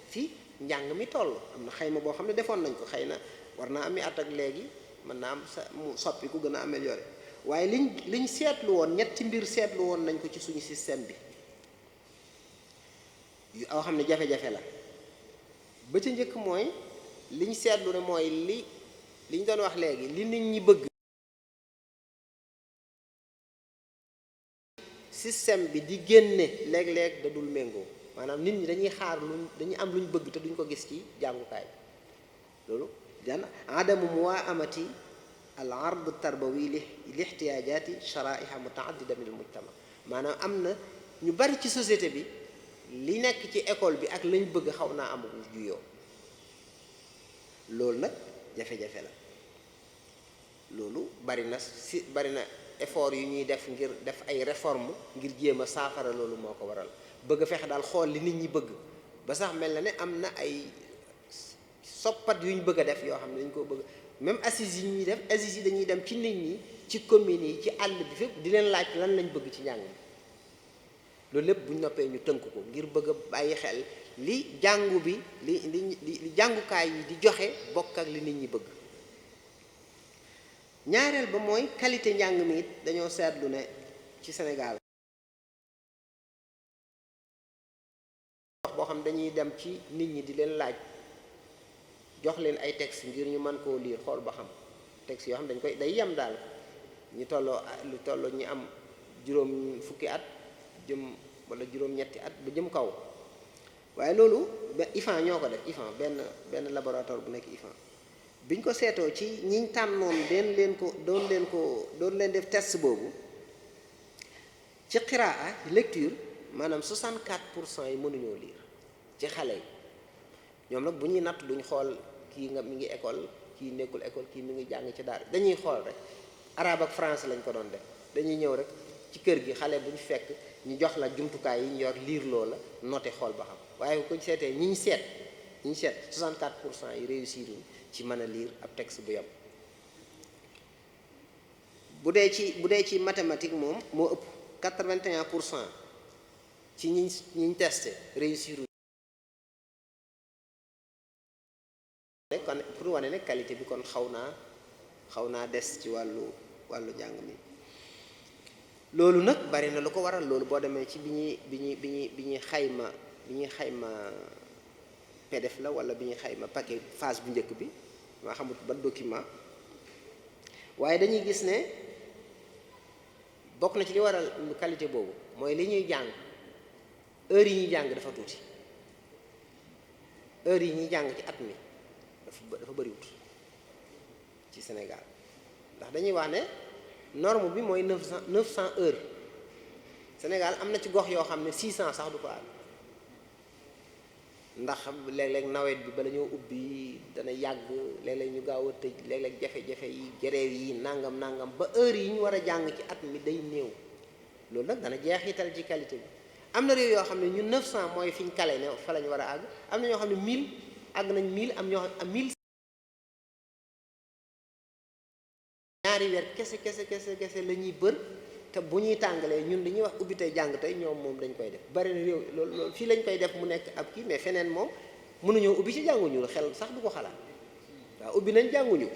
fi njàng mi toll am na xayma boo xam ne defoon nañ ko xëy na war naa ami at ak léegi mën naa am mu soppi ku gën a amélioré waaye liñ seetlu woon ñetti mbir seetlu woon nañ ko ci suñu système bi yoo xam ne jafe-jafe la ba ci njëkk mooy liñ seetlu ne mooy liñ doon wax léegi li nit ñi bëgg système bi di génne léeg-léeg da dul méngoo maanaam nit ñi dañuy xaar dañuy am lu ñu bëgg te duñ ko gis ci jàngukaay bi loolu jan adamu muwaamati al ard tarbawi li ihtiyaajaati sharaiha mutaaddida min al mujtama maanaam am na ñu bari ci société bi li nekk ci école bi ak lañ bëgg xaw naa am juyoo loolu nag jafe-jafe la loolu bari na effort yu ñuy def ngir def ay réforme ngir jéem a saafara loolu moo ko waral bëgg a fexe daal xool li nit ñi bëgg ba sax mel na ne am na ay soppat yu ñu bëgg a def yoo xam ne dañ koo bëgg même assises yi ñuy def assises yi dañuy dem ci nit ñi ci communes yi ci àll bi fépp di leen laaj lan lañ bëgg ci njàng mi loolu lépp bu ñu noppee ñu tënk ko ngir bëgg a bàyyi xel li jàngu bi li jàngukaay yi di joxe bokk ak li nit ñi bëgg ñaareel ba mooy qualité njàng mi it dañoo seetlu ne ci Sénégal wax boo xam dañuy dem ci nit ñi di leen laaj jox leen ay texte ngir ñu mën koo lire xool ba xam texte yoo xam dañ koy day yem daal ñu tolloo ñi am juróom fukki at jëm wala juróom-ñetti at ba jëm kaw waaye loolu IFAN ñoo ko def IFAN benn laboratoire bu nekk IFAN biñ ko seetoo ci ñiñ tànnoon doon leen def test boobu ci qiraa lecture maanaam 64% yi mënuñoo lire ci xale yi ñoom nag bu ñuy natt duñ xool kii mi ngi école kii nekkul école kii mi ngi jàng ci daara dañuy xool rek arabe ak français lañ ko doon def dañuy ñëw rek ci kër gi xale bu ñu fekk ñu jox la jumtukaay yi ñu yor liir loola noté xool ba xam waaye ko seetee ñi ñu seet 64% yi réussir ci mën a lire ab texte bu yem bu dee ci mathématique moom moo ëpp 81% ci ñiñ testé réussir kon pour wane ne qualité bi kon xaw naa des ci wàllu njàng mi loolu nag bari na lu ko waral loolu boo demee ci bi ñuy xayma PDF la wala bi ñuy xayma paquet phase bu njëkk bi maa xamut ba document waaye dañuy gis ne bokk na ci li waral qualité boobu mooy li ñuy jàng heure yi ñuy jàng dafa tuuti heure yi ñuy jàng ci at mi dafa bëriwut ci Sénégal ndax dañuy wax ne norme bi mooy 900 heures Sénégal am na ci gox yoo xam ne 600 sax du ko àgg ndax léeg-léeg nawet bi bala ñoo ubbi dana yàgg léeg-léeg ñu gaaw a tëj léeg-léeg jafe-jafe yi grève yi nangam ba heure yi ñu war a jàng ci at mi day néew loolu nag dana jeexital ci qualité bi am na réew yoo xam ne ñun 900 mooy fi ñu kale ne fa la ñu war a àgg am na ñoo xam ne 1000 àgg nañ 1000 am ñoo xam am 1000 ñaari weer kese la ñuy bër te bu ñuy tàngalee ñun dañuy wax ubbi tey jàng tey ñoom moom dañ koy def bari na réew loolu fii lañ koy def mu nekk ab kii mais feneen moom mënuñoo ubbi ci jànguñu xel sax du ko xalaat waaw ubbi nañ jànguñu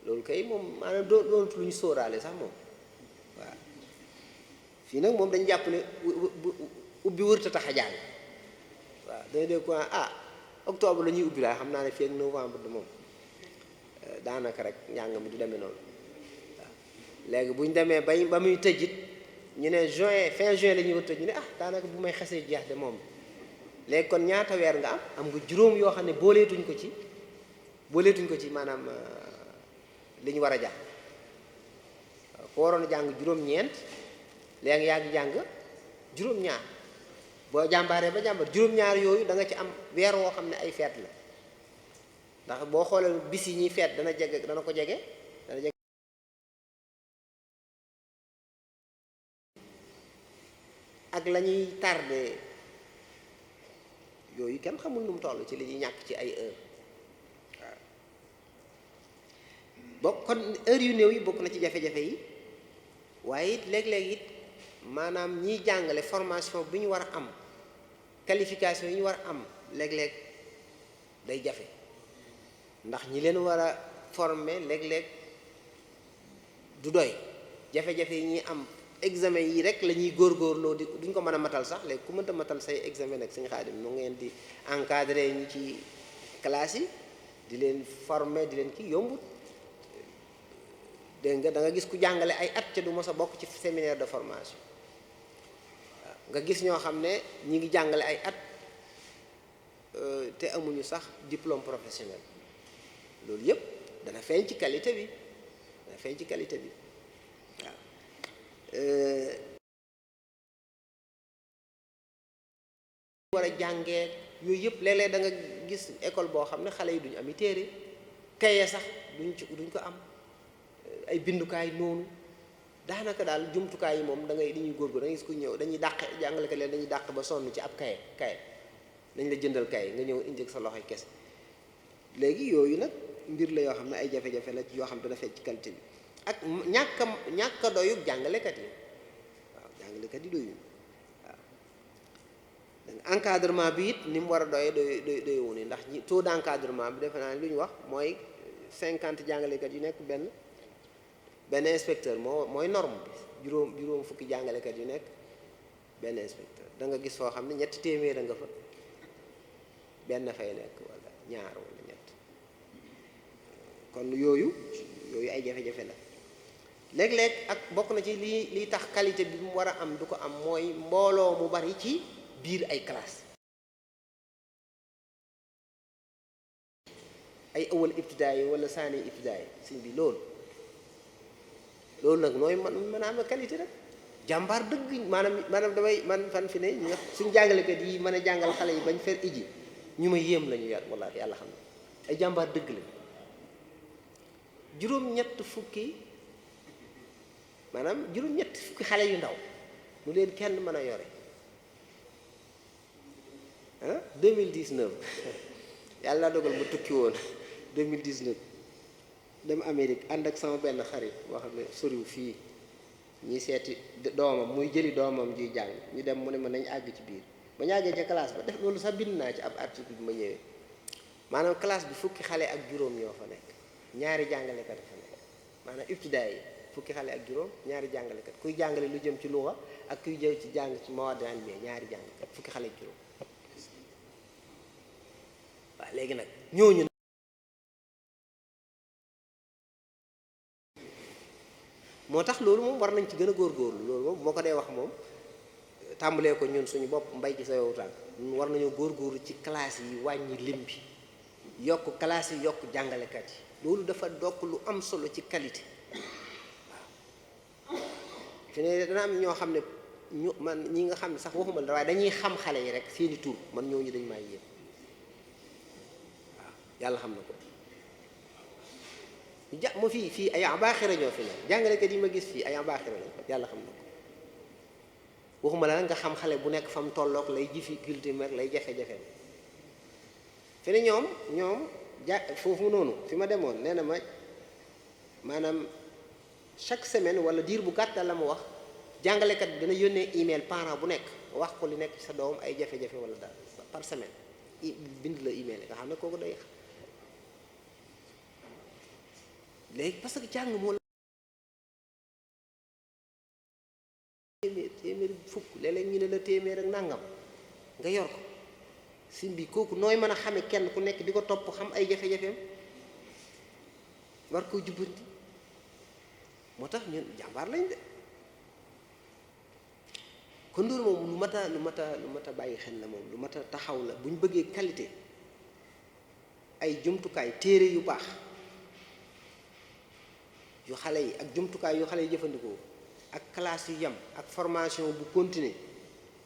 loolu kay moom maanaam doonut lu ñu sóoraale sax moom waaw fii nag moom dañ jàpp ne ubbi wërta tax a jàng waaw dañu dégg ko octobre la ñuy ubbi laa xam naa ne fii ak novembre de moom daanaka rek njàng mi du demee noonu léegi bu ñu demee ba muy tëjit ñu ne fin juin la ñuy war tëj ñu ne daanaka bu may xasee jeex de moom léegi kon ñaata weer nga am nga juróom yoo xam ne booleetuñ ko ci maanaam li ñu war a jàng ko waroon a jàng juróom-ñeent léegi yaa ngi jàng juróom-ñaar boo jàmbaaree ba jàmbar juróom-ñaar yooyu da nga ci am weer woo xam ne ay feet la ndax boo xoolee bis yi ñuy feet dana ko jege ak la ñuy tardé yooyu kenn xamul nu mu toll ci li ñuy ñàkk ci ay heure waaw bokk kon heure yu néew yi bokk na ci jafe-jafe yi waaye it léeg-léeg it maanaam ñiy jàngale formation bi ñu war a am qualification yi ñu war a am léeg-léeg day jafe ndax ñi leen war a former léeg-léeg du doy jafe-jafe yi ñuy am examen yi rek la ñuy góorgóorloo di duñ ko mën a matal sax léegi ku mënta matal say examen nag suñu Xaadim mu ngeen di encadrer ñu ci classe yi di leen former di leen kii yombut dégg nga da nga gis ku jàngale ay at ca du mos a bokk ci séminaire de formation waaw nga gis ñoo xam ne ñi ngi jàngale ay at te amuñu sax diplôme professionnel loolu yëpp dana feeñ ci qualité bi dana feeñ ci qualité bi waaw war a jàngee yooyu yëpp léeg-léeg da nga gis école boo xam ne xale yi duñu ami téere kaye sax duñ ko am ay bindukaay noonu daanaka daal jumtukaay yi moom da ngay dañuy góorgóor da ngay gis ku ñëw dañuy dàq jàngalekat leen dañuy dàq ba sonn ci ab kaye dañ la jëndal kaye nga ñëw indi sa loxoy kese léegi yooyu nag mbir la yoo xam ne ay jafe-jafe la yoo xam ne dana fekk ci qualité bi ak ñàkk a doyub jàngalekat yi waaw jàngalekat yi doyul waaw donc encadrement bi it ni mu war a doywu ni ndax ñi taux d' encadrement bi defe naa ne lu ñu wax mooy 50 jàngalekat yu nekk benn inspecteur mooy norme bi juróom fukki jàngalekat yu nekk benn inspecteur da nga gis foo xam ne ñetti téeméer a nga fa benn fay nekk wala ñaar wala ñett kon yooyu ay jafe-jafe la léeg-léeg ak bokk na ci liy tax qualité bi mu war a am du ko am mooy mbooloo mu bari ci biir ay classe ay awal ibtidaay yi wala saani ibtidaay suñ bi loolu nag nooy mën a am qualité rek jàmbaar dëgg maanaam damay man fan fi ne suñ jàngalekat yi mën a jàngal xale yi bañ fer iji ñu ma yéem lañu walla yàlla xam ne ay jàmbaar dëgg la juróom-ñett fukki xale yu ndaw nu leen kenn mën a yore 2019 yàlla dogal ma tukki woon 2019 dem Amérique ànd ak sama benn xarit boo xam ne soriw fii ñi seeti doomam muy jëli doomam juy jàng ñu dem mu ne ma nañ àgg ci biir ba ñu àggee ca classe ba def loolu sax bind naa ci ab article bi ma ñëwee maanaam classe bi fukki xale ak juróom ñoo fa nekk ñaari jàngalekat fa nekk maanaam ibtidaay yi fukki xale ak juróom ñaari jàngalekat kuy jàngale lu jëm ci luga ak kuy jëm ci jàng ci mawaad ilmiya ñaari jàngalekat fukki xale ak juróom waaw léegi nag ñooñu moo tax loolu moom war nañ ci gën a góorgóorlu loolu moom moo ko dee wax moom tàmbalee ko ñun suñu bopp mbay ci sa yow tànk ñun war nañoo góorgóorlu ci classe yi wàññi lim bi yokk classe yi yokk jàngalekat yi loolu dafa dokk lu am solo ci qualité waaw fi ne dana am ñoo xam ne man ñi nga xam ne sax waxuma la waaye dañuy xam xale yi rek seeni tur man ñooñu dañ may yéen waaw yàlla xam na ko ma fii ay abaaxira ñoo fi ne jàngalekat yi ma gis fii ay abaaxira lañ yàlla xam na ko waxuma la nag nga xam xale bu nekk fam tolloog lay difficulté rek lay jafe-jafe fi ne ñoom foofu noonu fi ma demoon nee na ma maanaam chaque semaine wala diir bu gàtt la mu wax jàngalekat bi dana yónnee email parent bu nekk wax ko li nekk ci sa doom ay jafe-jafe wala daal par semaine bind la email nga xam ne kooku day léegi parce que jàng moo la téeméer fukk léeg-léeg ñu ne la téeméer ak nàngam nga yor ko sim bi kooku nooy mën a xame kenn ku nekk di ko topp xam ay jafe-jafeem war koo jubbanti moo tax ñun jàmbaar lañ de kon loolu moom lu mat a bàyyi xel la moom lu mat a taxaw la bu ñu bëggee qualité ay jumtukaay téere yu baax yu xale yi ak jumtukaay yu xale yi jëfandikoo ak classe yu yem ak formation bu continuer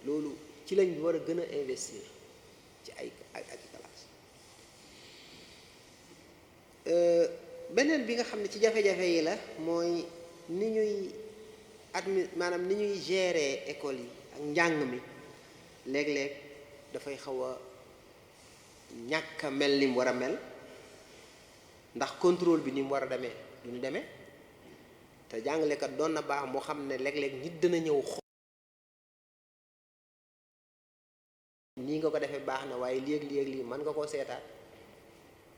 loolu ci lañ war a gën a investir ci ay classe beneen bi nga xam ne ci jafe-jafe yi la mooy ni ñuy maanaam ni ñuy gérer école yi ak njàng mi léeg-léeg dafay xaw a ñàkk a mel ni mu war a mel ndax contrôle bi ni mu war a demee du ñu demee te jàngalekat doon na baax moo xam ne léeg-léeg nit dina ñëw xool nii nga ko defee baax na waaye léeg-léeg lii mën nga koo seetaat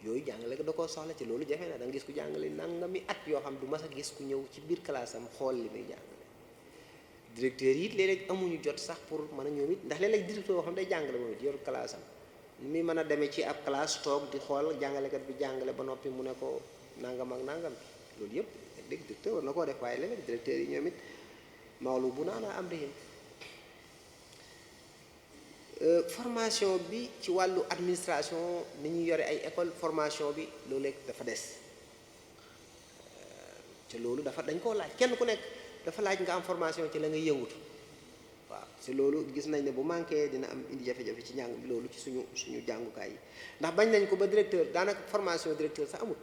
yooyu jàngalekat da koo soxla ci loolu jafe na da nga gis ku jàngale nangami at yoo xam du mas a gis ku ñëw ci biir classe am xool li muy jàngale directeur yi it léeg-léeg amuñu jot sax pour mën a ñoom it ndax léeg-léeg directeur yoo xam day jàngale moom it yor classe am ni muy mën a demee ci ab classe toog di xool jàngalekat bi jàngale ba noppi mu ne ko nangam ak nangam loolu yëpp léeg directeur war na koo def waaye léeg-léeg directeur yi ñoom it mawlu bu naanaa am rihim formation bi ci wàllu administration ni ñuy yore ay école formation bi loolu léegi dafa des te loolu dañ koo laaj kenn ku nekk dafa laaj nga am formation ci la nga yëngutu waaw si loolu gis nañ ne bu manqué dina am indi jafe-jafe ci njàng bi loolu ci suñu jàngukaay yi ndax bañ nañ ko ba directeur daanaka formation directeur sax amul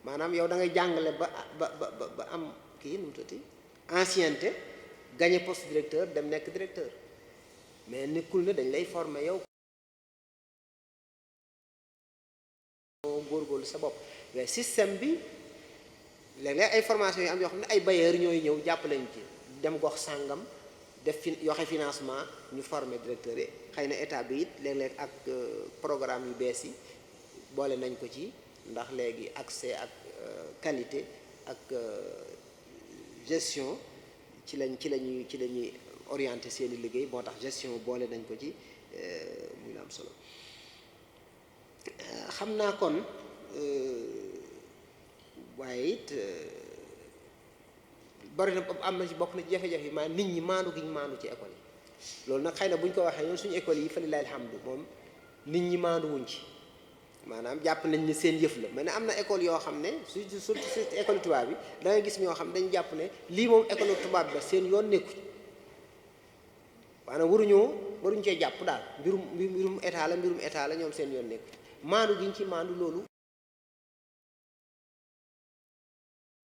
maanaam yow da ngay jàngale ba am kii nu mu tuddati ancienneté gagné poste directeur dem nekk directeur mais nekkul ne dañ lay former yow góorgóorlu sa bopp mais système bi léeg-léeg ay formation yu am yoo xam ne ay bailleurs ñooy ñëw jàppale ñu ci dem gox sàngam def yoxe financement ñu former directeur yi xëy na état bi it léeg-léeg ak programme yu bees yi boole nañ ko ci ndax léegi accès ak qualité ak gestion ci lañuy orienté seeni liggéey moo tax gestion boole nañ ko ci muy la am solo xam naa kon waaye it bari na am na ci bokk na ci jafe-jafe yi maa nit ñi maandu gi ñu maandu ci école yi loolu nag xëy na bu ñu ko waxee ñoom suñu école yi fa lillahi alhamdu moom nit ñi maandu wuñ ci maanaam jàpp nañ ne seen yëf la mais ne am na école yoo xam ne surtout école tubaab bi da ngay gis ñoo xam dañu jàpp ne lii moom école tubaab bi seen yoon nekku maanaam waruñu cee jàpp daal mbirum état la ñoom seen yoon nekku maandu gi ñu ci maandu loolu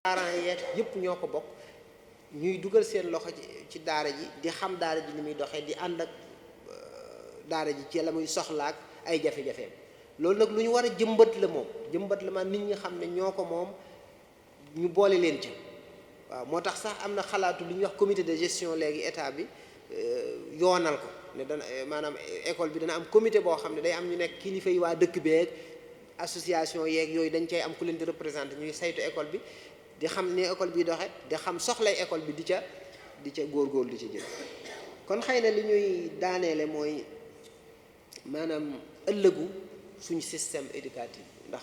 parents yeeg yëpp ñoo ko bokk ñuy dugal seen loxo ci daara ji di xam daara ji ni muy doxee di ànd ak daara ji ci la muy soxlaak ay jafe-jafeem loolu nag lu ñu war a jëmbat la ma nit ñi xam ne ñoo ko moom ñu boole leen ci waaw moo tax sax am na xalaatu lu ñuy wax comité de gestion léegi état bi yoonal ko ne dana maanaam école bi dana am comité boo xam ne day am ñu nekk kilifa yi waa dëkk beeg association yeeg yooyu dañ cay am ku leen di représenté ñuy saytu école bi di xam ne école bi doxe di xam soxlay école bi di ca góorgóorlu di ca jël kon xëy na li ñuy daaneele mooy maanaam ëllëgu suñu système éducatif ndax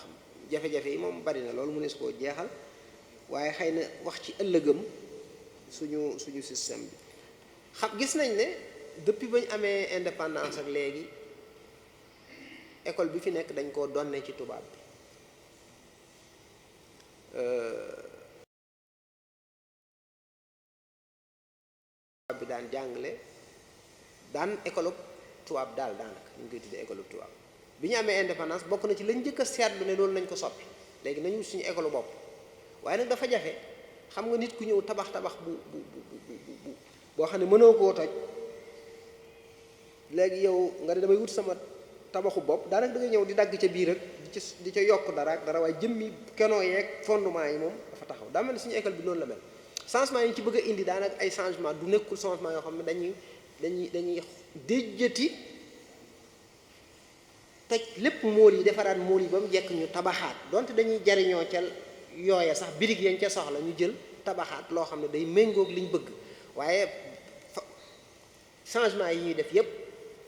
jafe-jafe yi moom bari na loolu mu ne su koo jeexal waaye xëy na wax ci ëllëgam suñu système bi xam gis nañ ne depuis ba ñu amee indépendance ak léegi école bi fi nekk dañ koo donne ci tubaab bi daan jàngale daan école tubaab daal daanaka ñu ngi koy tuddee école tubaab bi ñu amee indépendance bokk na ci lañ njëkk a seetlu ne loolu nañ ko soppi léegi nañu suñu école bopp waaye nag dafa jafe xam nga nit ku ñëw tabax boo xam ne mënoo koo toj léegi yow nga ne damay wut sama tabaxu bopp daanaka da nga ñëw di dagg ca biir rek di ca yokk dara ak dara waaye jëmmi kenoo yeeg fondement yi moom dafa taxaw daa mel ne suñu école bi noonu la mel changement yi ñu ci bëgg a indi daanaka ay changement du nekkul changement yoo xam ne dañuy déjjati teg lépp mool yi defaraat mool yi ba mu jekk ñu tabaxaat donte dañuy jariñoo ca yooya sax birig yañ ca soxla ñu jël tabaxaat loo xam ne day méngoog liñ bëgg waaye changement yi ñuy def yépp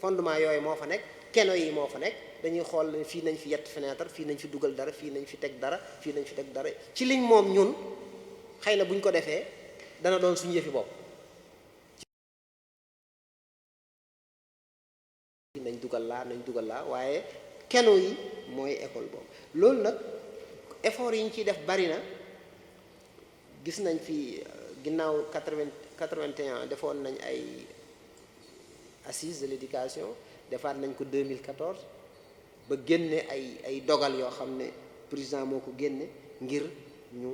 fondement yooyu moo fa nekk keno yi moo fa nekk dañuy xool fii nañ fi yett fenêtre fii nañ fi dugal dara fii nañ fi teg dara fii nañ fi teg dara ci liñ moom ñun xëy na bu ñu ko defee dana doon suñu yëfi bopp nañ dugal laa waaye keno yi mooy école boobu loolu nag effort yi ñu ciy def bari na gis nañ fi ginnaaw 81 defoon nañ ay assises de l'éducation defaat nañ ko 2014 ba génne ay dogal yoo xam ne président moo ko génne ngir ñu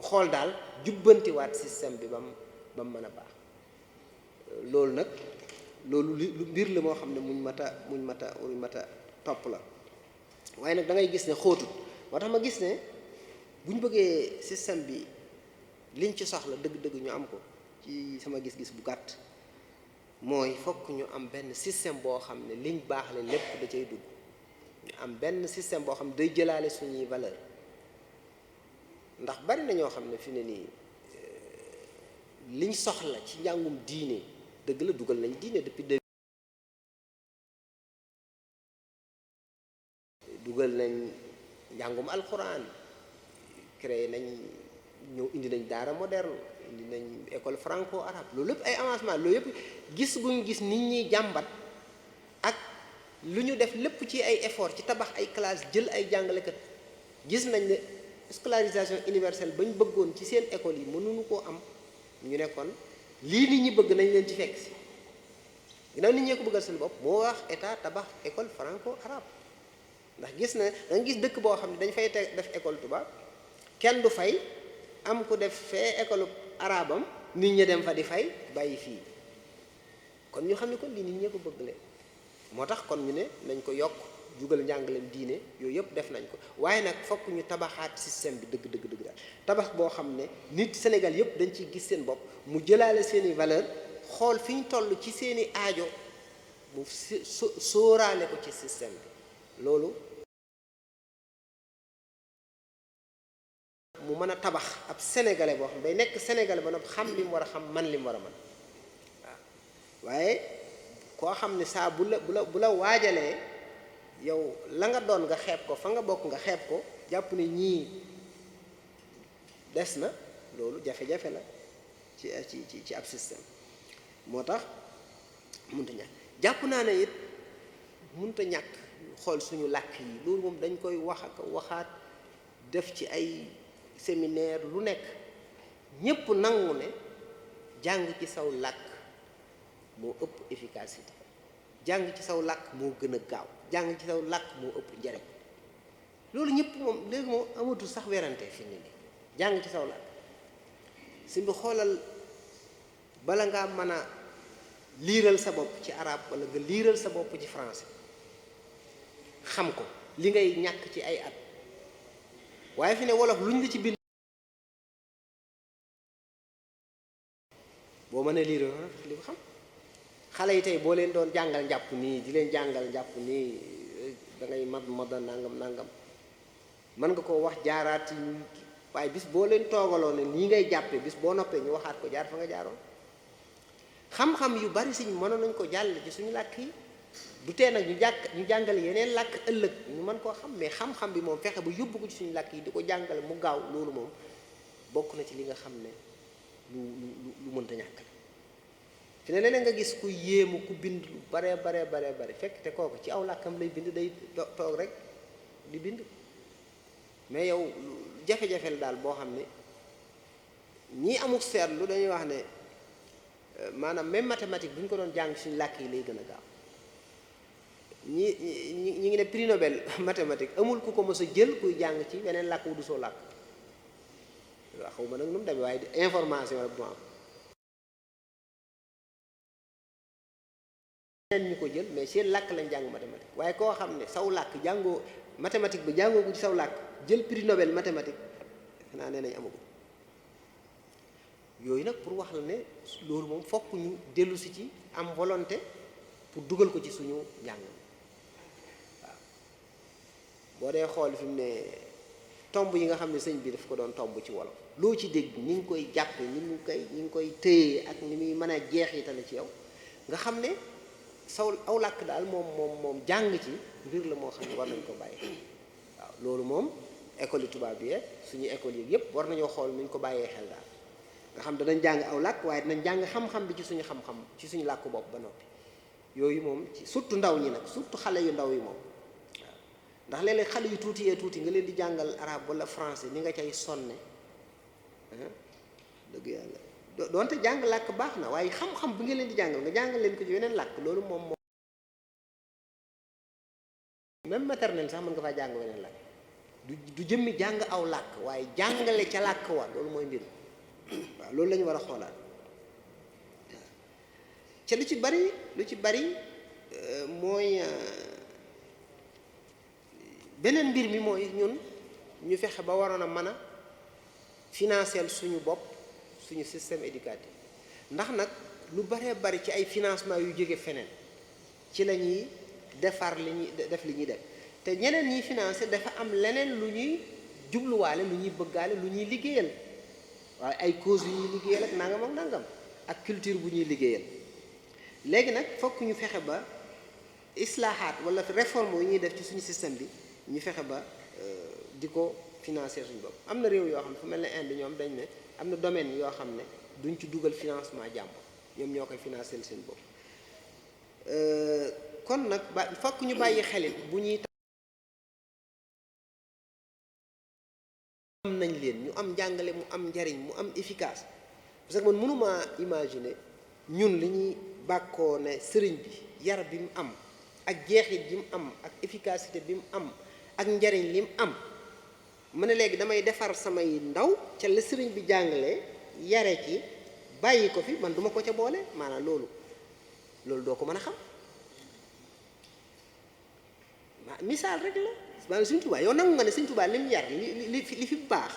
xool daal jubbantiwaat système bi ba mu mën a baax loolu nag loolu lu mbir la moo xam ne muñ mat a topp la waaye nag da ngay gis ne xóotut moo tax ma gis ne bu ñu bëggee système bi liñ ci soxla dëgg-dëgg ñu am ko ci sama gis-gis bu gàtt mooy fokk ñu am benn système boo xam ne liñ baaxle lépp da cay dugg ñu am benn système boo xam ne day jëlaale suñuy valeur ndax bari na ñoo xam ne fi ne nii liñ soxla ci njàngum diine dëgg la dugal nañ diine depuis dugal nañ njàngum alxuraan créé nañ ñëw indi nañ daara moderne indi nañ école franco arabe loolu lépp ay avancement loolu yëpp gis guñ gis nit ñi jàmbat ak lu ñu def lépp ci ay effort ci tabax ay classe jël ay jàngalekat gis nañ ne scolarisation universelle bañ bëggoon ci seen école yi mënuñu koo am ñu nekkoon lii nit ñi bëgg nañ leen ci fekk si ginnaaw nit ñee ko bëggal seen bopp moo wax état tabax école franco arabe ndax gis na da nga gis dëkk boo xam ne dañ fay def école tubaab kenn du fay am ku def fee école arabam nit ñi dem fa di fay bàyyi fii kon ñu xam ne kon lii nit ñee ko bëgg leen moo tax kon ñu ne nañ ko yokk jugal njàngaleem diine yooyu yëpp def nañ ko waaye nag fokk ñu tabaxaat système bi dëgg daal tabax boo xam ne nit Sénégal yëpp dañ ciy gis seen bopp mu jëlaale seeni valeur xool fi ñu toll ci seeni aajo mu sóoraale ko ci système bi loolu mu mën a tabax ab sénégalais boo xam day nekk sénégalais ba nag xam li mu war a xam man li mu war a man waaw waaye koo xam ne saa bu la waajalee yow la nga doon nga xeeb ko fa nga bokk nga xeeb ko jàpp ne ñii des na loolu jafe-jafe la ci ab système moo tax mënta ñàkk jàpp naa ne it mënta ñàkk xool suñu làkk yi loolu moom dañ koy wax ak waxaat def ci ay séminaire lu nekk ñépp nangu ne jàng ci saw làkk moo ëpp efficacité jàng ci saw làkk moo gën a gaaw jàng ci saw làkk moo ëpp njariñ loolu ñëpp moom léegi moom amatul sax werante fi ni nii jàng ci saw làkk si bi xoolal bala ngaa mën a liiral sa bopp ci arabe wala nga liiral sa bopp ci français xam ko li ngay ñàkk ci ay at waaye fi ne wolof luñ la ci bind boo mënee liiral li ko xam xale yi tey boo leen doon jàngal njàpp nii di leen jàngal njàpp nii da ngay mad nangam mën nga ko wax jaaraat yi waaye bis boo leen toogaloo ne nii ngay jàppee bis boo noppee ñu waxaat ko jaar fa nga jaaroon xam-xam yu bari siñ mënoon nañ ko jàll ci suñu làkk yi du tee nag ñu jàngale yeneen làkk ëllëg ñu mën koo xam mais xam-xam bi moom fexe ba yóbbu ko ci suñu làkk yi di ko jàngale mu gaaw loolu moom bokk na ci li nga xam ne lu mënta ñàkk la fi ne léeg-léeg nga gis ku yéemu ku bind lu bare fekk te kooku ci aw làkkam lay bind day toog rek di bind mais yow jafe-jafe la daal boo xam ne ñii amul seetlu dañuy wax ne maanaam même mathématique bu ñu ko doon jàng suñu làkk yi lay gën a gaaw ñi ngi ne prix Nobel mathématique amul ku ko mës a jël kuy jàng ci beneen làkk wu du soo làkk waaw xaw ma nag nu mu demee waaye information rek bu am ñeneen ñu ko jël mais seen làkk lañ jàng mathématique waaye koo xam ne saw làkk jàngoo mathématique bi jàngoo ko ci saw làkk jël prix Nobel mathématique xanaa nee nañ amagu yooyu nag pour wax la ne loolu moom fokk ñu dellu si ci am volonté pour dugal ko ci suñu njàng waaw boo dee xool fi mu ne tomb yi nga xam ne sëñ bi daf ko doon tomb ci wolof loo ci dégg ni nga koy jàppe ni nga koy téye ak ni muy mën a jeexitale ci yow nga xam ne saw aw làkk daal moom jàng ci mbir la moo xam ne war nañ ko bàyyi waaw loolu moom école yi tubaab yi suñu école yi yëpp war nañoo xool nuñ ko bàyyee xel daal nga xam danañ jàng aw làkk waaye dinañ jàng xam-xam bi ci suñu xam-xam ci suñu làkku bopp ba noppi yooyu moom ci surtout ndaw ñi nag surtout xale yu ndaw yi moom waaw ndax léeg-léeg xale yu tuuti nga leen di jàngal arabe wala français ni nga cay sonne dëgg yàlla doonte jàng làkk baax na waaye xam-xam bi nga leen di jàngal nga jàngal leen ko ci yeneen làkk loolu moom même maternelle sax mën nga faa jàng weneen làkk du jëmmi jàng aw làkk waaye jàngale ca làkk wa loolu mooy mbir waaw loolu la ñu war a xoolaat ca lu ci bari mooy beneen mbir mi mooy ñun ñu fexe ba waroon a mën a financer suñu bopp suñu système éducatif ndax nag lu baree bari ci ay financement yu jóge feneen ci la ñuy defar li ñuy def li ñuy def te ñeneen ñiy financer dafa am leneen lu ñuy jubluwaale lu ñuy bëggaale lu ñuy liggéeyal waaye ay cause yu ñuy liggéeyal ak nangam ak nangam ak culture bu ñuy liggéeyal léegi nag fokk ñu fexe ba islaahaat wala réforme yu ñuy def ci suñu système bi ñu fexe ba di ko financer suñu bopp. am na réew yoo xam ne fu mel ne Inde ñoom dañ ne am na domaine yoo xam ne duñ ci dugal financement jàmbur ñoom ñoo koy financer seen bopp kon nag fokk ñu bàyyi xelit bu ñuy am nañ leen ñu am njàngale mu am njariñ mu am efficace parce que man mënuma imaginer ñun li ñuy bàkkoo ne sëriñ bi yar bi mu am ak jeexit bi mu am ak efficacité bi mu am ak njariñ li mu am ma ne léegi damay defar samay ndaw ca la sëriñ bi jàngalee yare ci bàyyi ko fi man duma ko ca boole maanaam loolu doo ko mën a xam misaal rek la maanaam Sëriñ Tuubaa yow nangu nga ne Sëriñ Tuubaa li mu yar li fi baax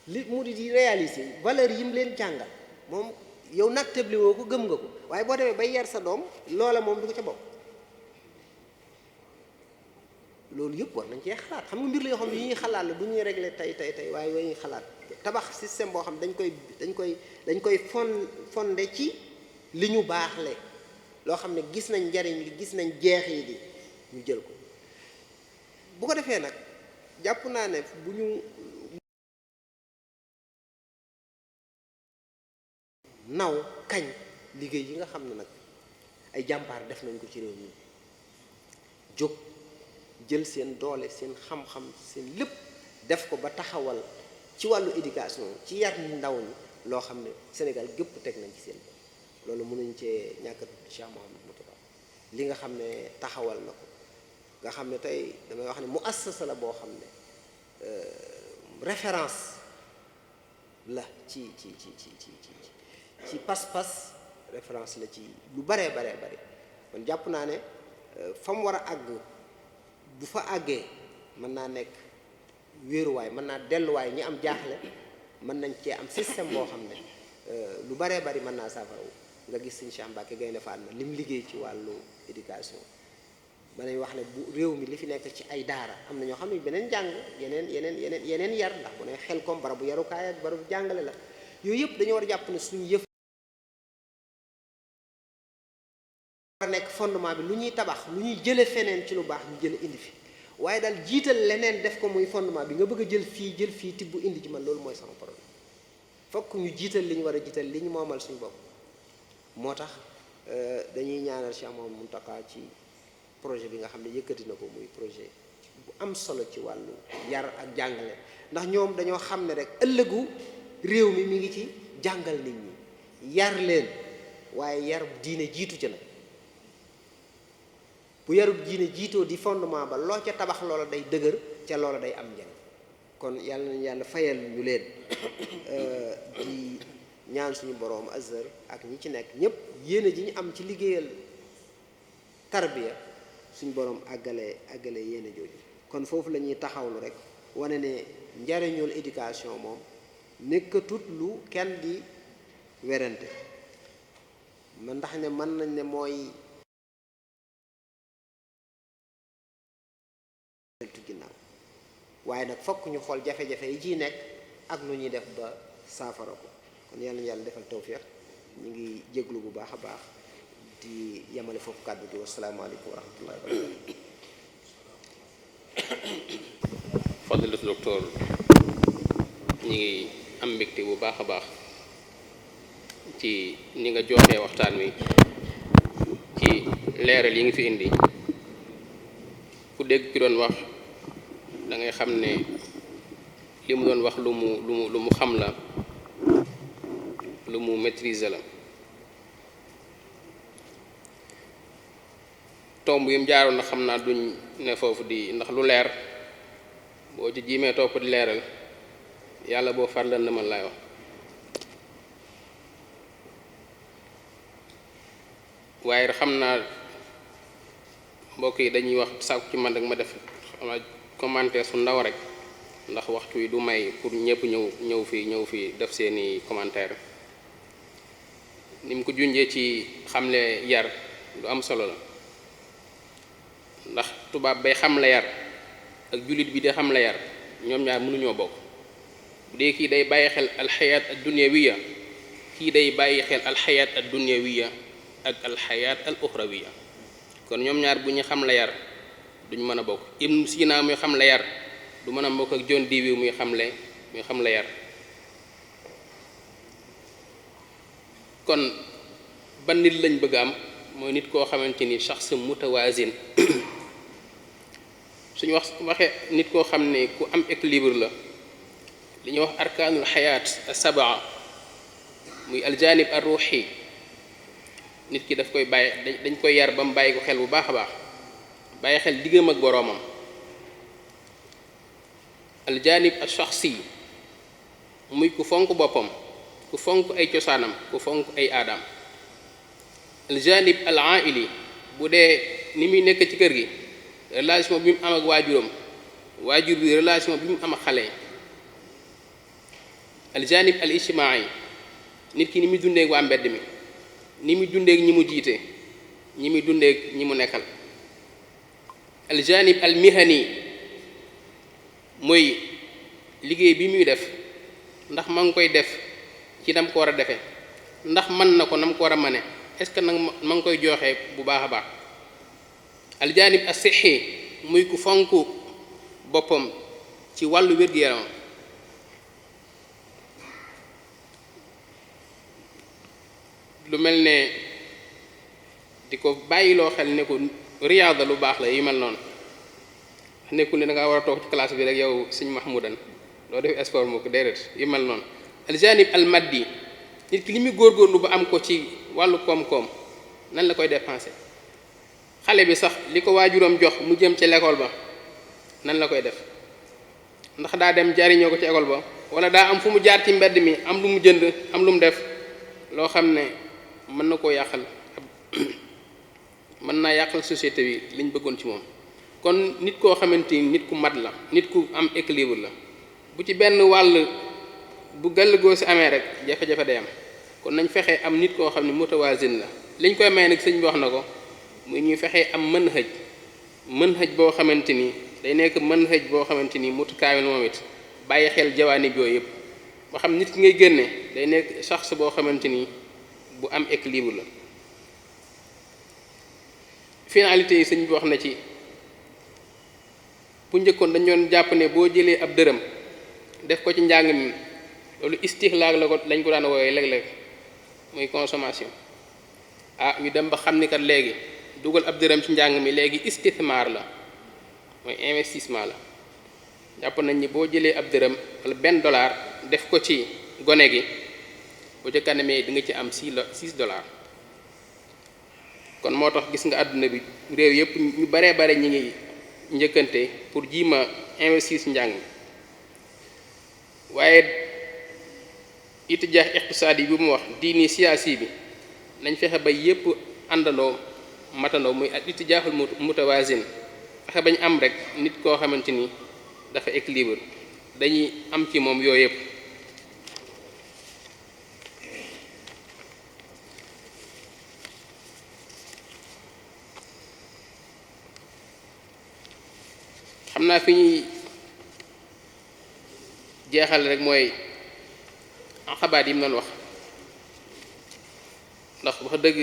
li mu di réaliser valeur yi mu leen jàngal moom yow nag tëbli woo ko gëm nga ko waaye boo demee bay yar sa doom loola moom du ko ca bokk loolu yëpp war nañ cee xalaat xam nga mbir la yoo xam ne yi ñuy xalaat la du ñuy régler tey waaye yooyu ñuy xalaat tabax système boo xam dañ koy fondé ci li ñu baaxle loo xam ne gis nañ njariñ li gis nañ jeex yi di ñu jël ko bu ko defee nag jàpp naa ne bu ñu naw kañ liggéey yi nga xam ne nag ay jàmbaar def nañ ko ci réew mi jóg jël seen doole seen xam-xam seen lépp def ko ba taxawal ci wàllu éducation ci yar ndaw ñi loo xam ne Sénégal gépp teg nañ ci seen loolu mënuñ cee ñàkk Cheikh Mouhamadou Mourtada li nga xam ne taxawal na ko nga xam ne tey damay wax ne mu assasa la boo xam ne référence la ci pas-pas référence la ci lu baree bare kon jàpp naa ne fa mu war a àgg bu fa àggee mën naa nekk wéeruwaay mën naa delluwaay ñi am jaaxle mën nañ cee am système boo xam ne lu baree bari mën naa saafarawu nga gis Sëñ Cheikh Mbacké Gaïndé Fatma li mu liggéey ci wàllu éducation ba nañ wax ne bu réew mi li fi nekk ci ay daara am na ñoo xam ne beneen jàng yeneen yar ndax bu ne xel comme barabu yarukaay ak barabu jàngale la yooyu yëpp dañoo war a jàpp ne suñu yëf war a nekk fondement bi lu ñuy tabax lu ñuy jële feneen ci lu baax ñu jële indi fi waaye daal jiital leneen def ko muy fondement bi nga bëgg a jël fii tibb indi ci man loolu mooy sama problème fokk ñu jiital li ñu war a jiital li ñu moomal suñu bopp moo tax dañuy ñaanal Cheikh Mouhamadou Mountakha ci projet bi nga xam ne yëkkati na ko muy projet bu am solo ci wàllu yar ak jàngale ndax ñoom dañoo xam ne rek ëllëgu réew mi ngi ci jàngal nit ñi yar leen waaye yar diine jiitu ca nag bu yarub diine jiitoo di fondement ba loo ca tabax loola day dëgër ca loola day am njariñ kon yàlla nañu yàlla fayal ñu leen di ñaan suñu boroom Azhar ak ñi ci nekk ñépp yéene ji ñu am ci liggéeyal tarbiya suñu boroom àggale yéene jooju kon foofu la ñuy taxawlu rek wane ne njariñul éducation moom nekkatut lu kenn di werante man ndax ne mën nañ ne mooy ginnaaw waaye nag fokk ñu xool jafe-jafe yi ciy nekk ak nu ñuy def ba saafara ko kon yàlla na yàlla defal tawfiq ñu ngi jéglu bu baax a baax di yemale foofu kàddu gi wasalaamaaleykum wa rahmatullahi wa barakatu fadilatu docteur ñu ngi am mbégte bu baax a baax ci ni nga joxee waxtaan wi ci leeral yi nga fi indi ku dégg ki doon wax da ngay xam ne li mu doon wax lu mu xam la lu mu maîtriser la tomb yi mu jaaroon na xam naa duñ ne foofu di ndax lu leer boo ci jiimee topp di leeral yàlla boo far lan na man laay wax waaye xam naa mbokk yi dañuy wax sàkku ci man rek ma def commentaire su ndaw rek ndax waxtu wi du may pour ñëpp ñëw fii def seeni commentaire ni mu ko junjee ci xamle yar lu am solo la ndax tubaab bay xam la yar ak jullit bi de xam la yar ñoom ñaar mënuñoo bokk bu dee kii day bàyyi xel alxayaat ad dunyawiya kii day bàyyi xel alxayaat ad dunyawiya ak alxayaat al uxrawiya kon ñoom ñaar bu ñu xam la yar duñ mën a bokk Ibn Sina muy xam la yar du mën a bokk ak John Dewey muy xam la yar kon ban nit lañ bëgg am mooy nit koo xamante ni shaxs mutawazin suñu waxee nit koo xam ne ku am équilibre la li ñuy wax arkaanul xayaat as-sab'a muy aljanib ar-ruuxi nit ki daf koy bàyyi dañ koy yar ba mu bàyyi ko xel bu baax a baax bàyyi xel diggam ak boroomam aljanib ash-shaxsi muy ku fonk boppam ku fonk ay cosaanam ku fonk ay aadaam aljanib al-aa'ili bu dee ni muy nekk ci kër gi relation bi mu am ak waajuram waajur bi relation bi mu am ak xale aljanib al-ijtimaai nit ki ni muy dundeek waa mbedd mi ni muy dundeek ñi mu jiite ñi muy dundeek ñi mu nekkal aljanib al-mihani mooy liggéey bi muy def ndax ma ngi koy def ci nam ko war a defe ndax mën na ko nam ko war a mane est-ce que nag ma ngi koy joxe bu baax a baax aljanib as-sihhi muy ku fonk boppam ci wàllu wér-gu-yaramam lu mel ne di ko bàyyiloo xel ne ko riyaada lu baax la yu mel noonu nekkul ne da ngaa war a toog ci classe bi rek yow sëñ Mahmoudan doo def sport mu ko déedéet yu mel noonu aljanib al-maddi nit ki li muy góorgóorlu ba am ko ci wàllu koom-koom nan la koy dépenser xale bi sax li ko waajuram jox mu jëm ci l'école ba nan la koy def ndax daa dem jariñoo ko ci école ba wala daa am fu mu jaar ci mbedd mi am lu mu jënd am lu mu def loo xam ne mën na koo yàqal mën naa yàqal société bi liñ bëggoon ci moom kon nit koo xamante ni nit ku mat la nit ku am équilibre la bu ci benn wàll bu gàll goo si amee rek jafe-jafe day am kon nañ fexe am nit koo xam ne mutawazin la liñ koy may nag sëñ bi wax na ko muy ñuy fexe am manhaj boo xamante ni day nekk manhaj boo xamante ni mutakaamil moom it bàyyi xel jawaanib yooyu yëpp ba xam nit ki ngay génne day nekk shaxs boo xamante ni bu am équilibre la finalité yi sëñ bi wax na ci bu njëkkoon dañ doon jàpp ne boo jëlee ab dërëm def ko ci njàng mi loolu istihlaak la ko lañ ko daan woowee léeg-léeg muy consommation ñu dem ba xam ni kat léegi dugal ab dërëm ci njàng mi léegi istithmar la mooy investissement la jàpp nañ ni boo jëlee ab dërëm wala $1 def ko ci gone gi bu ca kanamee di nga ci am $6 kon moo tax gis nga àdduna bi réew yëpp ñu baree bare ñi ngi njëkkante pour jiima investir ci njàng mi waaye itijaax iqtisaadi bi mu wax diini siyaasi bi nañ fexe ba yépp àndandoo matandoo muy ak itijaaxul mutawazin fexe bañ am rek nit koo xamante ni dafa équilibre dañuy am ci moom yooyu yëpp xam naa fi ñuy jeexal rek mooy xabaat yi mu doon wax ndax wax dëgg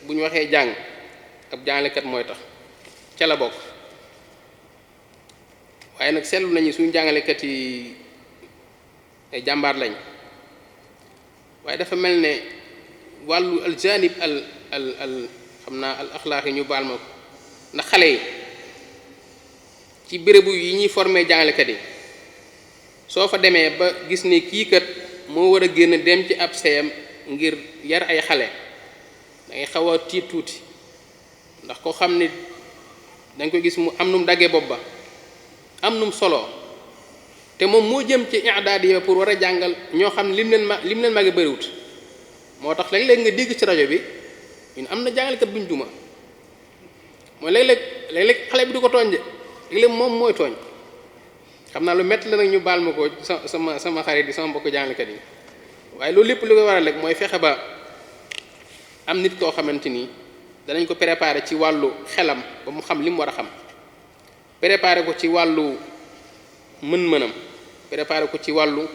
bu ñu waxee jàng ab jàngalekat mooy tax ca la bokk waaye nag seetlu nañu suñu jàngalekat yi ay jàmbaar lañ waaye dafa mel ne wàllu aljanib al xam naa al axlaaq yi ñu baal ma ko ndax xale yi ci bérébu yi ñuy formé jàngalekat yi soo fa demee ba gis ne kii kat moo war a génn dem ci ab seyam ngir yar ay xale da ngay xaw a tiit tuuti ndax ko xam ne danga ko gis mu am nu mu daggee bopp ba am nu mu solo te moom moo jëm ci i'daadiya pour war a jàngal ñoo xam lim leen mage bëriwut moo tax léeg-léeg nga dégg ci rajo bi ñun am na jàngalekat bu ñu duma mooy léeg-léeg xale bi du ko tooñ de léeg-léeg moom mooy tooñ xam naa lu métti la nag ñu baal ma ko sama xarit yi sama mbokk jàngalekat yi waaye loolu lépp li koy waral rek mooy fexe ba am nit koo xamante ni danañ ko préparer ci wàllu xelam ba mu xam li mu war a xam préparer ko ci wàllu mën-mënam préparer ko ci wàllu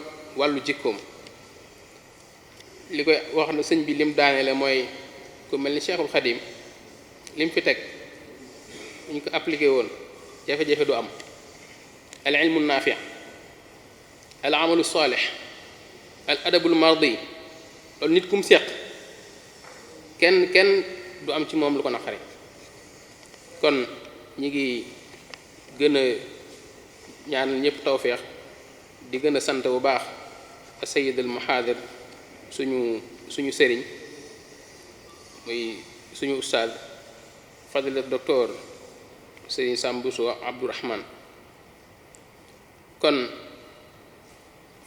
jikkoom li koy wax na sëñ bi lim daanele mooy ku mel ni Cheikhul Khadim lim fi teg ñu ko appliqué woon jafe-jafe du am al ilmu naafi al amalu salih al adabul mardi loolu nit kum seq kenn du am ci moom lu ko naqari kon ñi ngi gën a ñaanal ñëpp tawféex di gën a sant bu baax a sayid al muhaadir suñu sëriñ muy suñu ustaad fadila docteur sëriñ Sambuso Abdourahman kon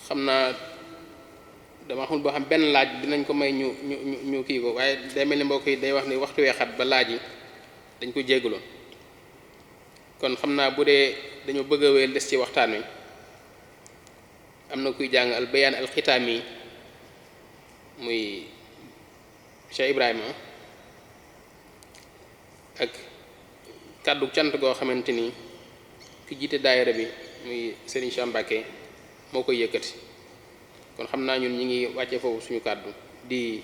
xam naa dama xamul boo xam benn laaj dinañ ko may ñu kii ko waaye day mel ni mbokk yi day wax ni waxtu weexat ba laaj yi dañ ko jéggaloon kon xam naa bu dee dañoo bëgg a wéyal des ci waxtaan wi am na kuy jàng al bayaan al xitaami muy Cheikh Ibrahima ak kàddu cant goo xamante ni ki jiite daayira bi muy Serigne Cheikh Mbacké moo koy yëkkati kon xam naa ñun ñi ngi wàcce foofu suñu kàddu di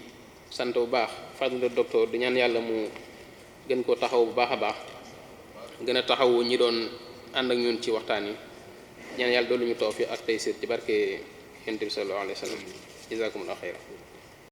sant bu baax fadlu docteur di ñaan yàlla mu gën koo taxaw bu baax a baax gën a taxawu ñi doon ànd ak ñun ci waxtaan yi ñaan yàlla doolu ñu tawfiq ak taysir ci barke yonent bi sallallahu alayhi wa sallam jazakumullahu xayran